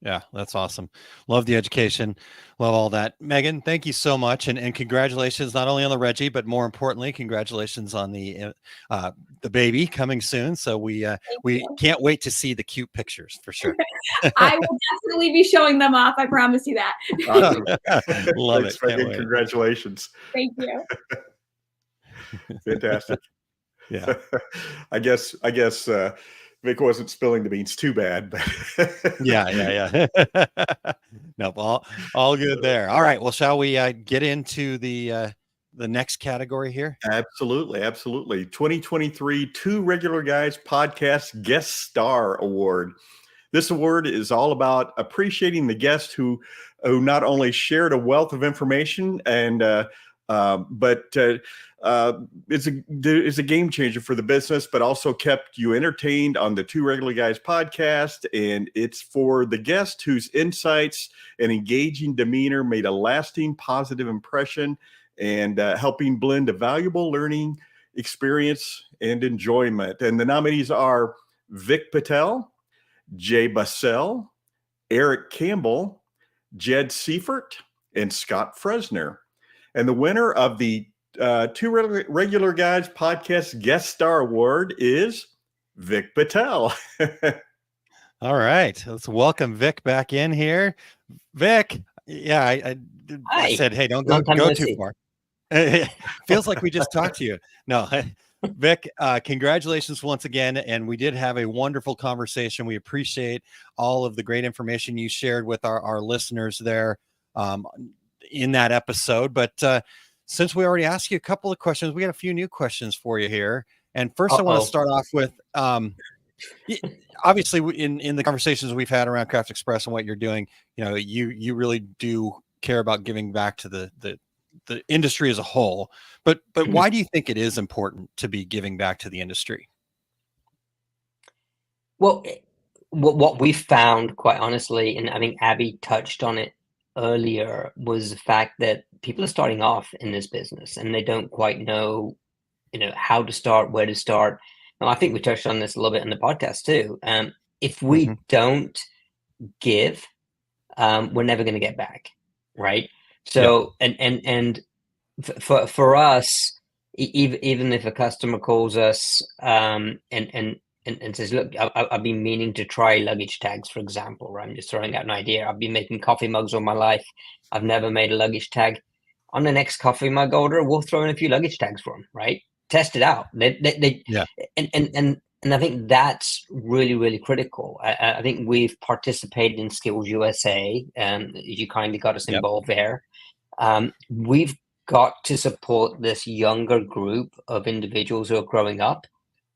Yeah, that's awesome. Love the education. Love all that. Megan, thank you so much. And congratulations, not only on the Reggie, but more importantly, congratulations on the baby coming soon. So we can't wait to see the cute pictures for sure. I will definitely be showing them off. I promise you that. Awesome. Love Thanks, it. Megan. Congratulations. Thank you. Fantastic. Yeah. I guess Vic wasn't spilling the beans too bad, but Yeah. Nope, all good there. All right. Well, shall we get into the next category here? Absolutely. 2023 Two Regular Guys Podcast Guest Star Award. This award is all about appreciating the guest who not only shared a wealth of information but is a game changer for the business, but also kept you entertained on the Two Regular Guys podcast. And it's for the guest whose insights and engaging demeanor made a lasting positive impression and helping blend a valuable learning experience and enjoyment. And the nominees are Vic Patel, Jay Bassell, Eric Campbell, Jed Seifert, and Scott Fresner. And the winner of the Two Regular Guys Podcast Guest Star Award is Vic Patel. All right. Let's welcome Vic back in here. Vic, yeah, I said, hey, don't go too far. Feels like we just talked to you. No, Vic, congratulations once again. And we did have a wonderful conversation. We appreciate all of the great information you shared with our listeners there in that episode. But since we already asked you a couple of questions, we got a few new questions for you here. And first, I want to start off with, obviously, in the conversations we've had around Craft Express and what you're doing, you really do care about giving back to the industry as a whole. But why do you think it is important to be giving back to the industry? Well, what we found, quite honestly, and I think Abby touched on it earlier, was the fact that people are starting off in this business and they don't quite know, how to start, where to start. And I think we touched on this a little bit in the podcast too. If we don't give, we're never going to get back, right? So, and for us, even if a customer calls us and says, look, I've been meaning to try luggage tags, for example, right? I'm just throwing out an idea. I've been making coffee mugs all my life. I've never made a luggage tag. On the next coffee mug order, we'll throw in a few luggage tags for them, right? Test it out. And I think that's really, really critical. I think we've participated in Skills USA, and you kindly got us involved there. We've got to support this younger group of individuals who are growing up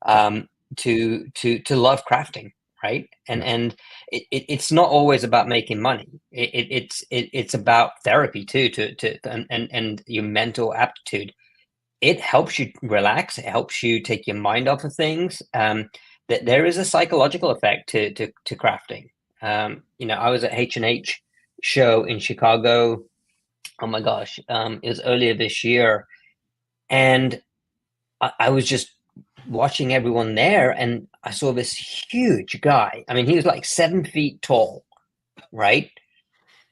to love crafting, right? And it's not always about making money. It's about therapy too, and your mental aptitude. It helps you relax. It helps you take your mind off of things. That there is a psychological effect to crafting. I was at H&H show in Chicago. Oh my gosh, it was earlier this year, and I was just watching everyone there, and I saw this huge guy. I mean, he was like 7 feet tall, right?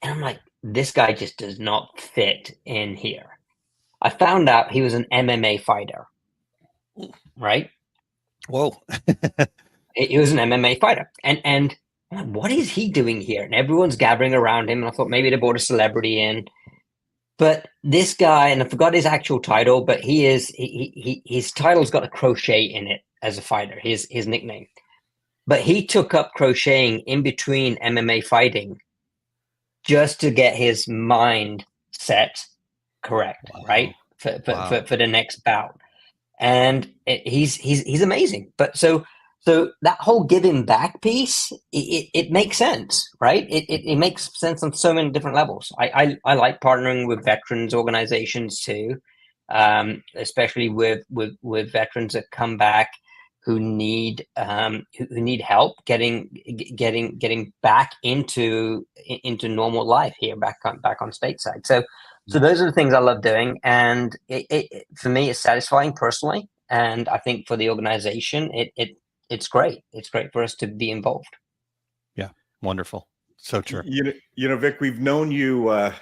And I'm like, this guy just does not fit in here. I found out he was an MMA fighter, right? Whoa. He was an MMA fighter. And I'm like, what is he doing here? And everyone's gathering around him. And I thought maybe they brought a celebrity in. But this guy, and I forgot his actual title, but his title's got a crochet in it as a fighter, his nickname. But he took up crocheting in between MMA fighting just to get his mind set correct, right? For the next bout. And he's amazing. But so that whole giving back piece, it makes sense, right? It makes sense on so many different levels. I like partnering with veterans organizations too, especially with veterans that come back who need help getting back into normal life here, back on stateside. So those are the things I love doing, and it for me it's satisfying personally, and I think for the organization it's great. It's great for us to be involved. Yeah, wonderful. So true. Vic, we've known you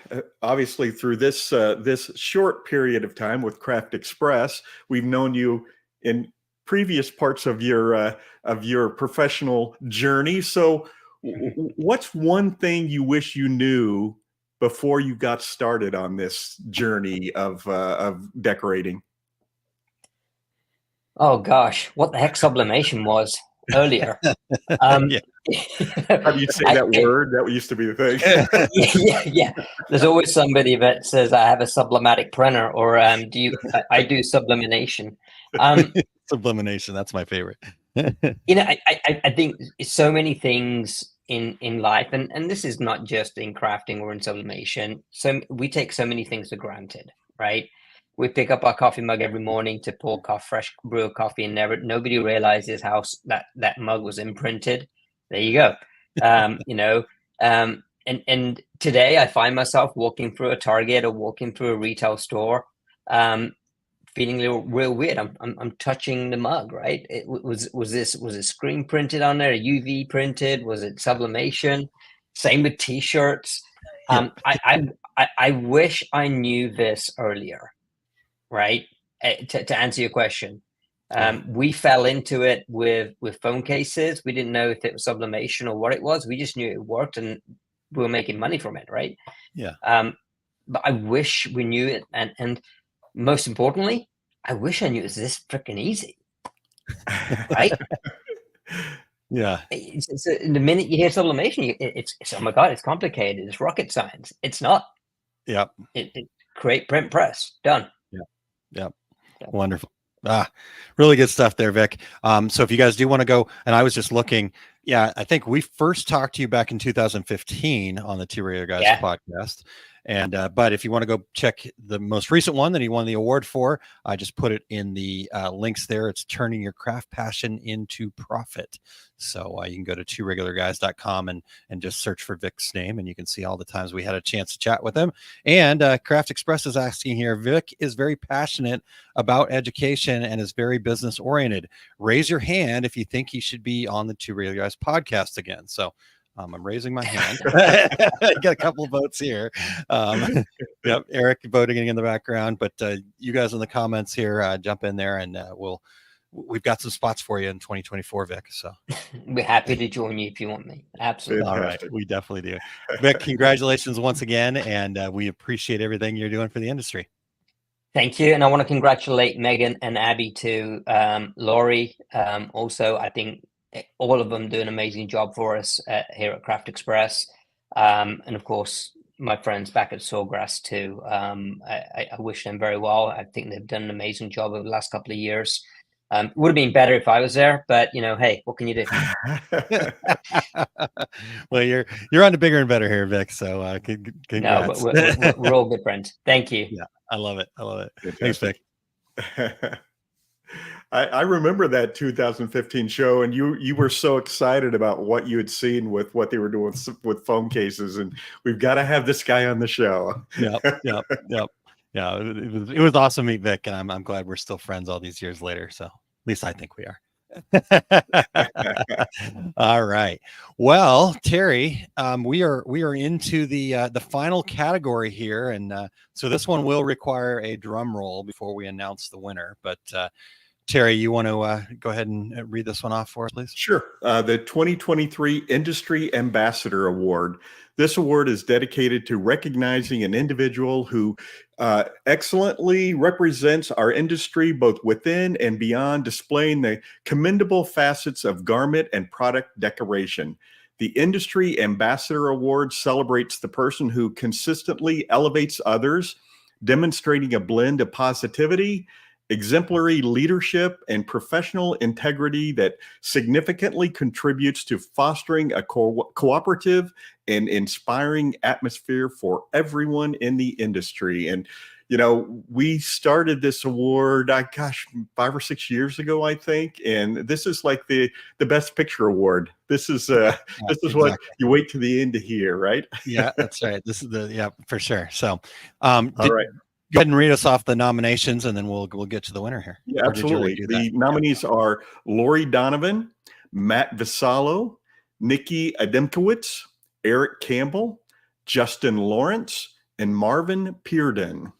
obviously through this short period of time with Craft Express. We've known you in previous parts of your professional journey. So, what's one thing you wish you knew before you got started on this journey of decorating? Oh gosh, what the heck sublimation was? earlier. Yeah. How do you say that word? That used to be the thing. Yeah. There's always somebody that says I have a sublimatic printer, or I do sublimination. Sublimination, that's my favorite. I think so many things in life, and this is not just in crafting or in sublimation. So we take so many things for granted, right? We pick up our coffee mug every morning to pour fresh brew of coffee, and nobody realizes how that mug was imprinted. There you go. And today I find myself walking through a Target or walking through a retail store, feeling real weird. I'm touching the mug, right? Was it screen printed on there, UV printed? Was it sublimation? Same with t-shirts. I wish I knew this earlier, right? To answer your question. We fell into it with phone cases. We didn't know if it was sublimation or what it was. We just knew it worked and we were making money from it, right? Yeah. But I wish we knew it, and most importantly, I wish I knew it was this freaking easy, right? Yeah. It's the minute you hear sublimation, it's oh my God, it's complicated. It's rocket science. It's not. Yeah. It create, print, press, done. Yeah. Wonderful. Really good stuff there, Vic. So if you guys do want to go, and I was just looking, I think we first talked to you back in 2015 on the 2RegularGuys podcast. And but if you want to go check the most recent one that he won the award for, I just put it in the links there. It's turning your craft passion into profit. So you can go to 2RegularGuys.com and just search for Vic's name, and you can see all the times we had a chance to chat with him. And Craft Express is asking here, Vic is very passionate about education and is very business oriented. Raise your hand if you think he should be on the 2RegularGuys podcast again. So I'm raising my hand. I got a couple of votes here. Yep, Eric voting in the background, but you guys in the comments here, jump in there, and we've got some spots for you in 2024, Vic. So we're happy to join you if you want me. Absolutely. All right, we definitely do. Vic, congratulations once again, and we appreciate everything you're doing for the industry. Thank you, and I want to congratulate Megan and Abby too. Laurie, also, I think all of them do an amazing job for us here at Craft Express, and of course my friends back at Sawgrass too. I wish them very well. I think they've done an amazing job over the last couple of years. It would have been better if I was there, but hey, what can you do? Well, you're on to bigger and better here, Vic. So congrats. No, we're all good friends. Thank you. Yeah, I love it. Thanks, Vic. I remember that 2015 show, and you were so excited about what you had seen with what they were doing with phone cases, and we've got to have this guy on the show. Yep. Yeah, it was awesome to meet Vic, and I'm glad we're still friends all these years later. So at least I think we are. All right. Well, Terry, we are into the final category here, and so this one will require a drum roll before we announce the winner. But Terry, you want to go ahead and read this one off for us, please? Sure. The 2023 Industry Ambassador Award. This award is dedicated to recognizing an individual who excellently represents our industry both within and beyond, displaying the commendable facets of garment and product decoration. The Industry Ambassador Award celebrates the person who consistently elevates others, demonstrating a blend of positivity, exemplary leadership, and professional integrity that significantly contributes to fostering a cooperative and inspiring atmosphere for everyone in the industry. And, we started this award, 5 or 6 years ago, I think. And this is like the Best Picture Award. This is exactly what you wait to the end to hear, right? Yeah, that's right. This is for sure. So, all right. Go ahead and read us off the nominations, and then we'll get to the winner here. Yeah, absolutely. The nominees are Lori Donovan, Matt Vassallo, Nikki Ademkowitz, Eric Campbell, Justin Lawrence, and Marvin Pearden.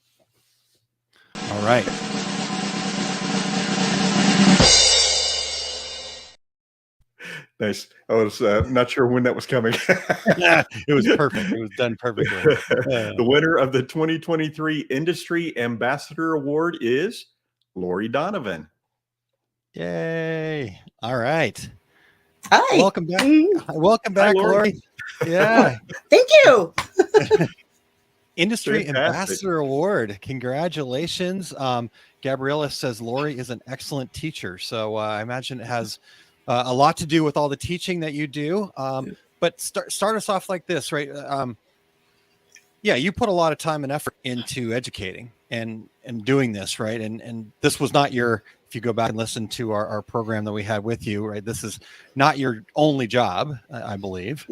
All right. Nice. I was not sure when that was coming. It was perfect. It was done perfectly. The winner of the 2023 Industry Ambassador Award is Lori Donovan. Yay. All right. Hi. Welcome back. Welcome back, Lori. Lori. Yeah. Thank you. Industry Fantastic. Ambassador Award. Congratulations. Gabriella says Lori is an excellent teacher. So I imagine it has a lot to do with all the teaching that you do. But start us off like this, right? Yeah, you put a lot of time and effort into educating and doing this, right? And this was not your, if you go back and listen to our program that we had with you, right? This is not your only job, I believe.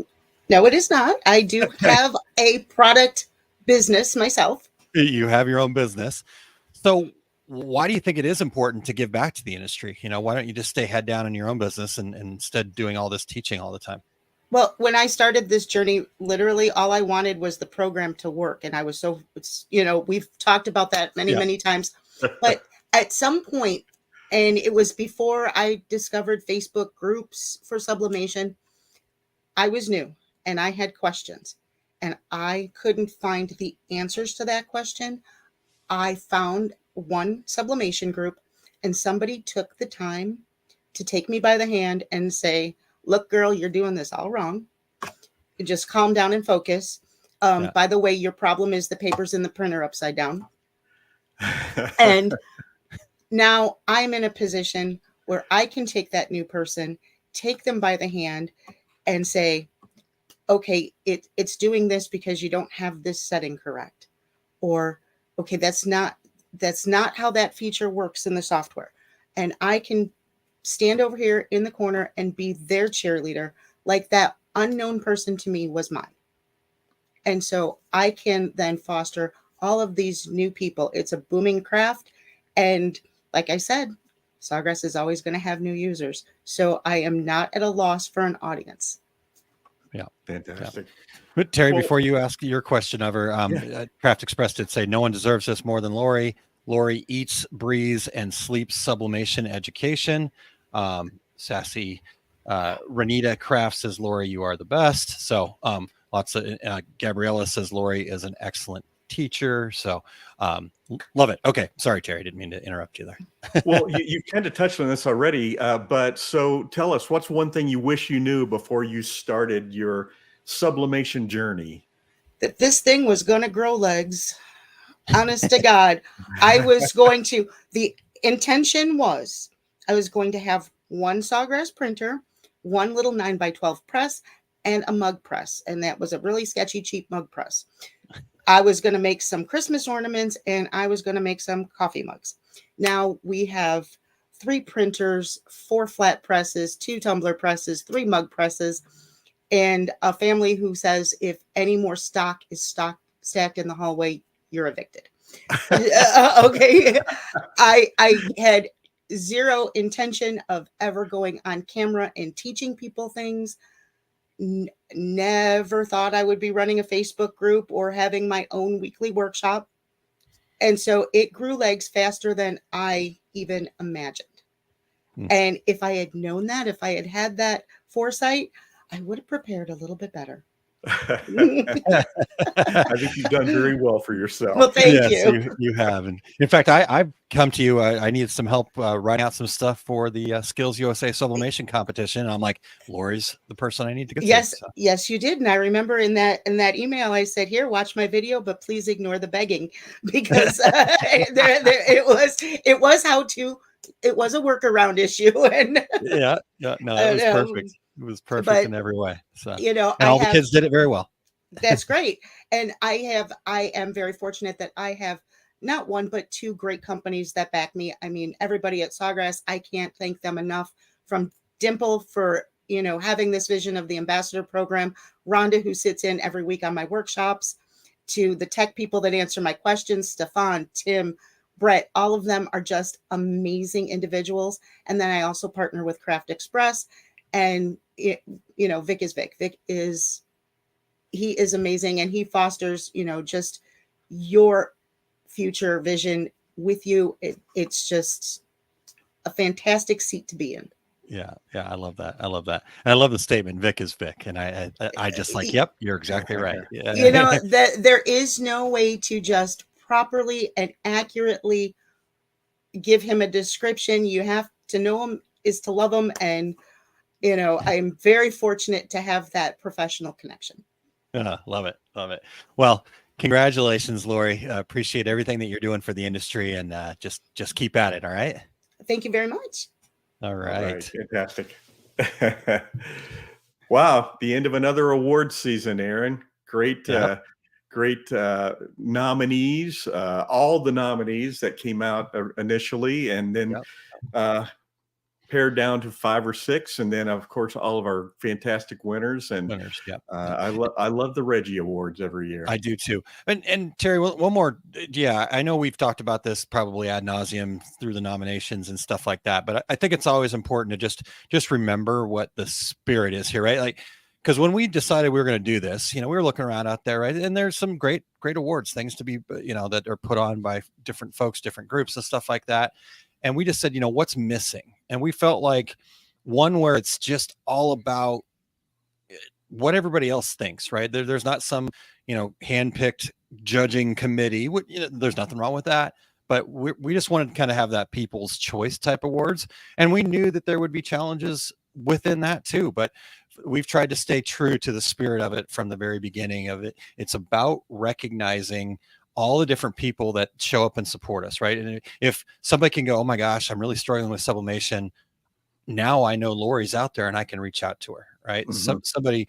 No, it is not. I do have a product business myself. You have your own business. So why do you think it is important to give back to the industry? You know, why don't you just stay head down in your own business and instead doing all this teaching all the time? Well, when I started this journey, literally all I wanted was the program to work. And I was so, we've talked about that many times. But at some point, and it was before I discovered Facebook groups for sublimation, I was new and I had questions and I couldn't find the answers to that question. I found one sublimation group and somebody took the time to take me by the hand and say, look, girl, you're doing this all wrong. Just calm down and focus. By the way, your problem is the papers in the printer upside down. And now I'm in a position where I can take that new person, take them by the hand and say, okay, it's doing this because you don't have this setting correct. Or, okay, that's not how that feature works in the software. And I can stand over here in the corner and be their cheerleader, like that unknown person to me was mine. And so I can then foster all of these new people. It's a booming craft. And like I said, Sawgrass is always going to have new users. So I am not at a loss for an audience. Yeah. Fantastic. But Terry, before you ask your question of her, Craft Express did say no one deserves this more than Lori. Lori eats, breathes, and sleeps sublimation education. Sassy Renita Craft says, Lori, you are the best. So lots of Gabriella says Lori is an excellent teacher. So love it. Okay. Sorry, Terry. Didn't mean to interrupt you there. Well, you kind of touched on this already, but so tell us, what's one thing you wish you knew before you started your sublimation journey? That this thing was going to grow legs. Honest to God, the intention was I was going to have one Sawgrass printer, one little 9x12 press, and a mug press. And that was a really sketchy, cheap mug press. I was going to make some Christmas ornaments and I was going to make some coffee mugs. Now we have 3 printers, 4 flat presses, 2 tumbler presses, 3 mug presses, and a family who says if any more stock is stacked in the hallway, you're evicted. Okay. I had zero intention of ever going on camera and teaching people things. Never thought I would be running a Facebook group or having my own weekly workshop. And so it grew legs faster than I even imagined. And if I had known that, if I had had that foresight, I would have prepared a little bit better. I think you've done very well for yourself. Well, thank you. You have. And in fact, I've come to you. I needed some help writing out some stuff for the Skills USA sublimation competition. And I'm like, Lori's the person I need to get yes, to. So. Yes, you did. And I remember in that email, I said, here, watch my video, but please ignore the begging because it was a workaround issue. And no, it was perfect. It was perfect in every way. So, and all the kids did it very well. That's great. And I am very fortunate that I have not one, but 2 great companies that back me. I mean, everybody at Sawgrass, I can't thank them enough, from Dimple for, having this vision of the ambassador program, Rhonda, who sits in every week on my workshops, to the tech people that answer my questions, Stefan, Tim, Brett, all of them are just amazing individuals. And then I also partner with Craft Express. And Vic is Vic. He is amazing, and he fosters, just your future vision with you. It's just a fantastic seat to be in. Yeah, I love that. And I love the statement, Vic is Vic. And I just like, yep, you're exactly right. Yeah. That there is no way to just properly and accurately give him a description. You have to know him is to love him. And You know, I'm very fortunate to have that professional connection. Love it. Love it. Well, congratulations, Lori. Appreciate everything that you're doing for the industry, and just keep at it. All right. Thank you very much. All right. Fantastic. Wow. The end of another award season, Aaron. Great. Yep. Great nominees, all the nominees that came out initially, and then pared down to 5 or 6, and then of course all of our fantastic winners. And I love the Reggie Awards every year. I do too. And Terry, one more. Yeah, I know we've talked about this probably ad nauseum through the nominations and stuff like that, but I think it's always important to just remember what the spirit is here, right? Like, because when we decided we were going to do this, we were looking around out there, right? And there's some great awards, things to be, that are put on by different folks, different groups and stuff like that. And we just said, what's missing? And we felt like one where it's just all about what everybody else thinks, right? There's not some, handpicked judging committee. There's nothing wrong with that. But we just wanted to kind of have that people's choice type awards. And we knew that there would be challenges within that too. But we've tried to stay true to the spirit of it from the very beginning of it. It's about recognizing all the different people that show up and support us, right? And if somebody can go, oh my gosh, I'm really struggling with sublimation, now I know Lori's out there and I can reach out to her, right? Mm-hmm. Somebody,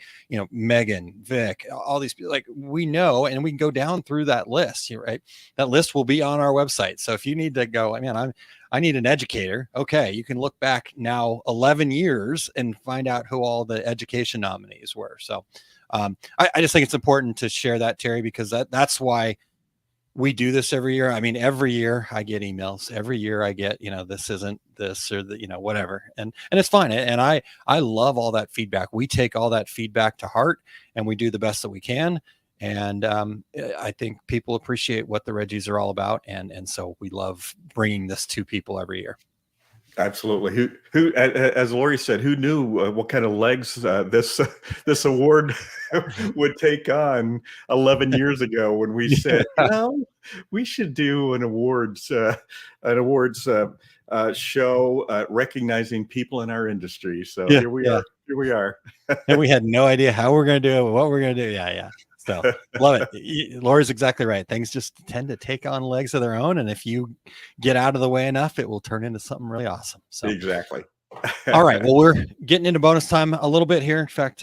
Megan, Vic, all these people, like, we know, and we can go down through that list, right? That list will be on our website. So if you need to go, I need an educator. Okay. You can look back now 11 years and find out who all the education nominees were. So I just think it's important to share that, Terry, because that's why we do this every year. I mean, every year I get emails. Every year I get, this isn't this or the, whatever. And it's fine. And I love all that feedback. We take all that feedback to heart and we do the best that we can. And I think people appreciate what the Reggies are all about. And so we love bringing this to people every year. Absolutely. Who, as Lori said, who knew what kind of legs this award would take on 11 years ago when we said, we should do an awards show recognizing people in our industry. So here we are. Here we are. And we had no idea how we're going to do it, what we're going to do. Yeah. So love it. Laura's exactly right. Things just tend to take on legs of their own. And if you get out of the way enough, it will turn into something really awesome. So exactly. All right. Well, we're getting into bonus time a little bit here. In fact,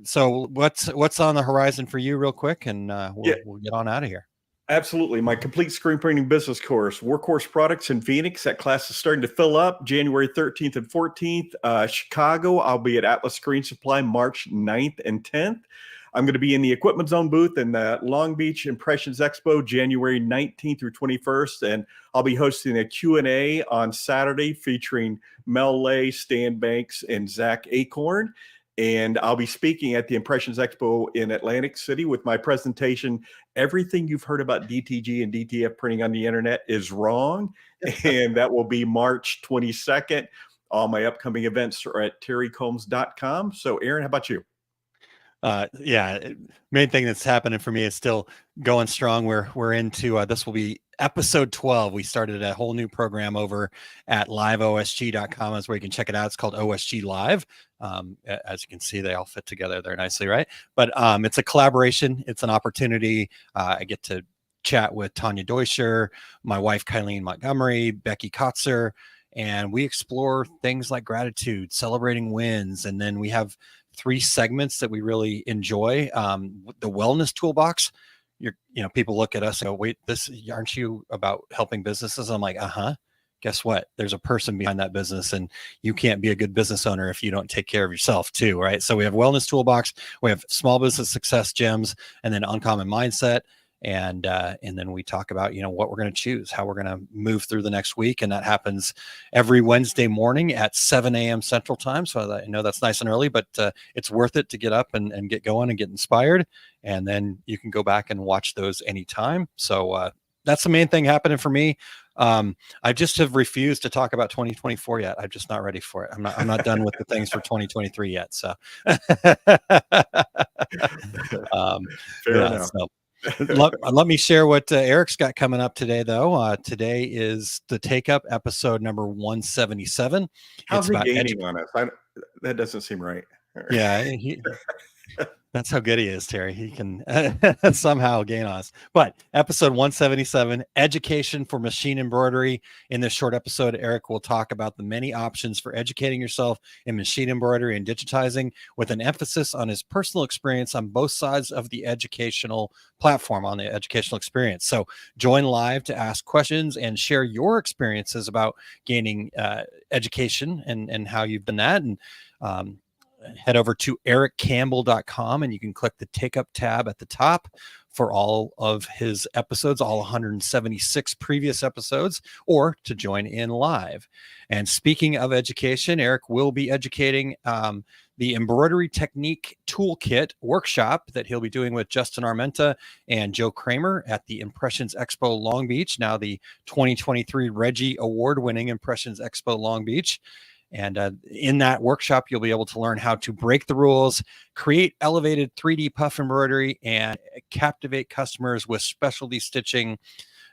so what's on the horizon for you real quick? And we'll get on out of here. Absolutely. My complete screen printing business course, Workhorse Products in Phoenix. That class is starting to fill up January 13th and 14th. Chicago, I'll be at Atlas Screen Supply March 9th and 10th. I'm going to be in the Equipment Zone booth in the Long Beach Impressions Expo, January 19th through 21st. And I'll be hosting a Q&A on Saturday featuring Mel Lay, Stan Banks, and Zach Acorn. And I'll be speaking at the Impressions Expo in Atlantic City with my presentation, Everything You've Heard About DTG and DTF Printing on the Internet is Wrong. And that will be March 22nd. All my upcoming events are at terrycombs.com. So Aaron, how about you? Main thing that's happening for me is still going strong. We're into this will be episode 12. We started a whole new program over at liveosg.com. That's where you can check it out. It's called OSG Live. As you can see, they all fit together there nicely, right? But it's a collaboration. It's an opportunity. I get to chat with Tanya Deutscher, my wife Kylene Montgomery, Becky Kotzer, and we explore things like gratitude, celebrating wins, and then we have 3 segments that we really enjoy. The wellness toolbox. People look at us and go, wait, aren't you about helping businesses? I'm like, guess what? There's a person behind that business, and you can't be a good business owner if you don't take care of yourself too, right? So we have wellness toolbox, we have small business success gems, and then uncommon mindset. And then we talk about, what we're going to choose, how we're going to move through the next week. And that happens every Wednesday morning at 7 a.m. Central Time. So I know that's nice and early, but it's worth it to get up and get going and get inspired. And then you can go back and watch those anytime. So that's the main thing happening for me. I just have refused to talk about 2024 yet. I'm just not ready for it. I'm not done with the things for 2023 yet. So, Fair enough. Let me share what Eric's got coming up today, though. Today is the Take Up episode number 177. How's he gaining on us? that doesn't seem right. Yeah, that's how good he is, Terry. He can somehow gain on us. But episode 177, education for machine embroidery. In this short episode, Eric will talk about the many options for educating yourself in machine embroidery and digitizing, with an emphasis on his personal experience on both sides of the educational platform, on the educational experience. So join live to ask questions and share your experiences about gaining education and how you've done that. And head over to ericcampbell.com and you can click the Take Up tab at the top for all of his episodes, all 176 previous episodes, or to join in live. And speaking of education, Eric will be educating the embroidery technique toolkit workshop that he'll be doing with Justin Armenta and Joe Kramer at the Impressions Expo Long Beach, now the 2023 Reggie Award-winning Impressions Expo Long Beach. And in that workshop, you'll be able to learn how to break the rules, create elevated 3D puff embroidery, and captivate customers with specialty stitching.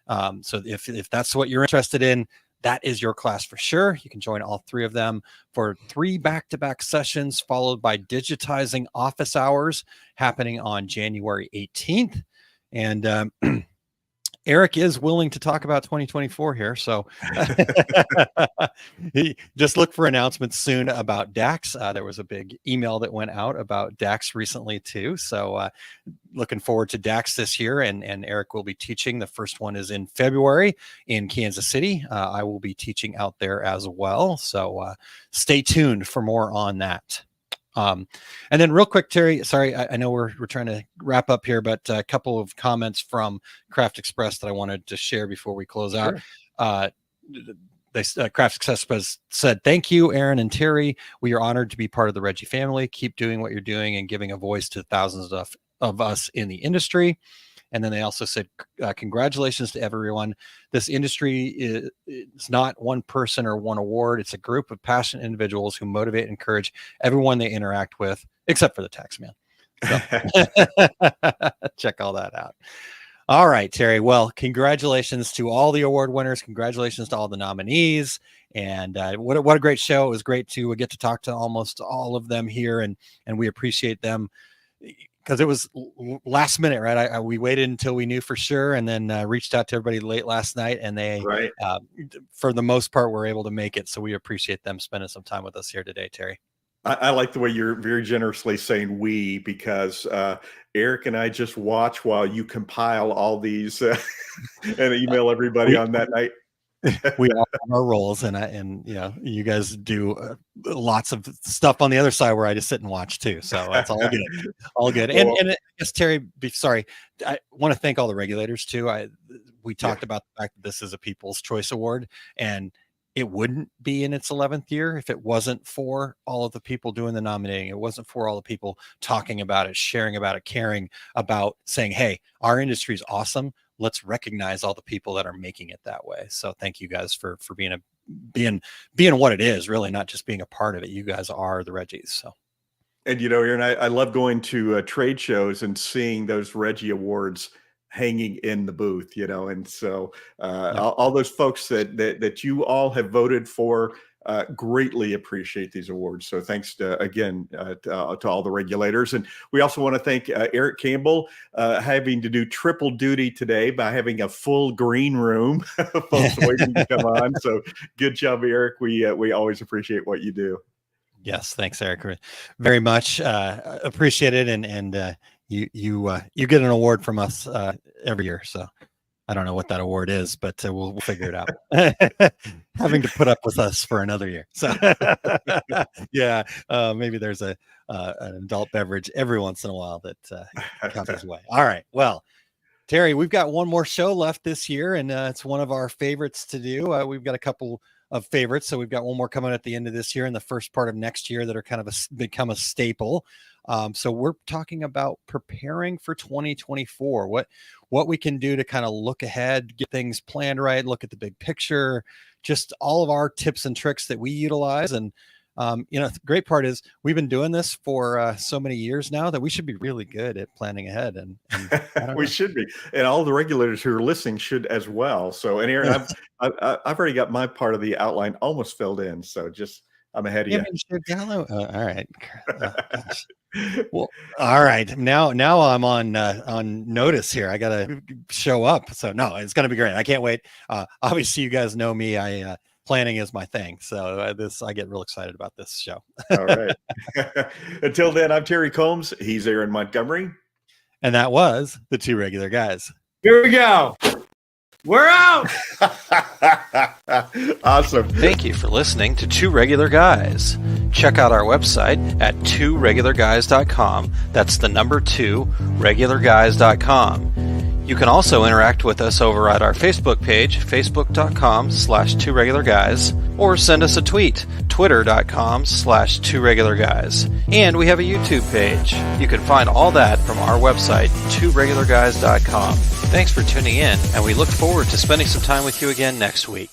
So if that's what you're interested in, that is your class for sure. You can join all three of them for 3 back-to-back sessions, followed by digitizing office hours happening on January 18th. And Eric is willing to talk about 2024 here. So just look for announcements soon about DAX. There was a big email that went out about DAX recently too. So looking forward to DAX this year. And Eric will be teaching. The first one is in February in Kansas City. I will be teaching out there as well. So stay tuned for more on that. And then real quick, Terry, sorry, I know we're trying to wrap up here, but a couple of comments from Craft Express that I wanted to share before we close out. Craft Express said, "Thank you, Aaron and Terry. We are honored to be part of the Reggie family. Keep doing what you're doing and giving a voice to thousands of us in the industry." And then they also said, "Congratulations to everyone. This industry is not one person or one award. It's a group of passionate individuals who motivate and encourage everyone they interact with, except for the tax man." So check all that out. All right, Terry. Well, congratulations to all the award winners. Congratulations to all the nominees. And what a great show. It was great to get to talk to almost all of them here, and we appreciate them. Because it was last minute, right? We waited until we knew for sure, and then reached out to everybody late last night, and they, for the most part, were able to make it. So we appreciate them spending some time with us here today, Terry. I like the way you're very generously saying "we," because Eric and I just watch while you compile all these and email everybody on that night. We all have our roles, and you know, you guys do lots of stuff on the other side where I just sit and watch too. So it's all good, all good. Well, And yes, Terry, sorry, I want to thank all the regulators too. We talked about the fact that this is a People's Choice Award, and it wouldn't be in its 11th year if it wasn't for all of the people doing the nominating. It wasn't for all the people talking about it, sharing about it, caring about, saying, "Hey, our industry is awesome. Let's recognize all the people that are making it that way." So thank you guys for being what it is, really, not just being a part of it. You guys are the Reggies. So. And you know, Aaron, I love going to trade shows and seeing those Reggie Awards hanging in the booth, you know, and so all those folks that you all have voted for greatly appreciate these awards. So thanks again to all the regulators. And we also want to thank Eric Campbell having to do triple duty today by having a full green room, folks waiting to come on. So good job, Eric. We always appreciate what you do. Yes, thanks, Eric, very much. Appreciate it, and you get an award from us every year. So I don't know what that award is, but we'll figure it out. Having to put up with us for another year. So yeah, maybe there's an adult beverage every once in a while that comes his way. All right, well, Terry, we've got one more show left this year, and it's one of our favorites to do. We've got a couple of favorites, so we've got one more coming at the end of this year and the first part of next year that are kind of become a staple. So we're talking about preparing for 2024, what we can do to kind of look ahead, get things planned right, look at the big picture, just all of our tips and tricks that we utilize. And you know, the great part is we've been doing this for so many years now that we should be really good at planning ahead. And we should be, and all the regulators who are listening should as well. So, and Aaron, I've already got my part of the outline almost filled in. So just I'm ahead of Yeah, you. man, Shea Gallo. All right. Oh, gosh. Well, all right. Now I'm on notice here. I gotta show up. So no, it's gonna be great. I can't wait. Obviously, you guys know me. Planning is my thing. So I get real excited about this show. All right. Until then, I'm Terry Combs. He's Aaron Montgomery. And that was the Two Regular Guys. Here we go. We're out. Awesome. Thank you for listening to Two Regular Guys. Check out our website at 2RegularGuys.com. That's the number 2, regularguys.com. You can also interact with us over at our Facebook page, facebook.com/2regularguys, or send us a tweet, twitter.com/2regularguys. And we have a YouTube page. You can find all that from our website, 2regularguys.com. Thanks for tuning in, and we look forward to spending some time with you again next week.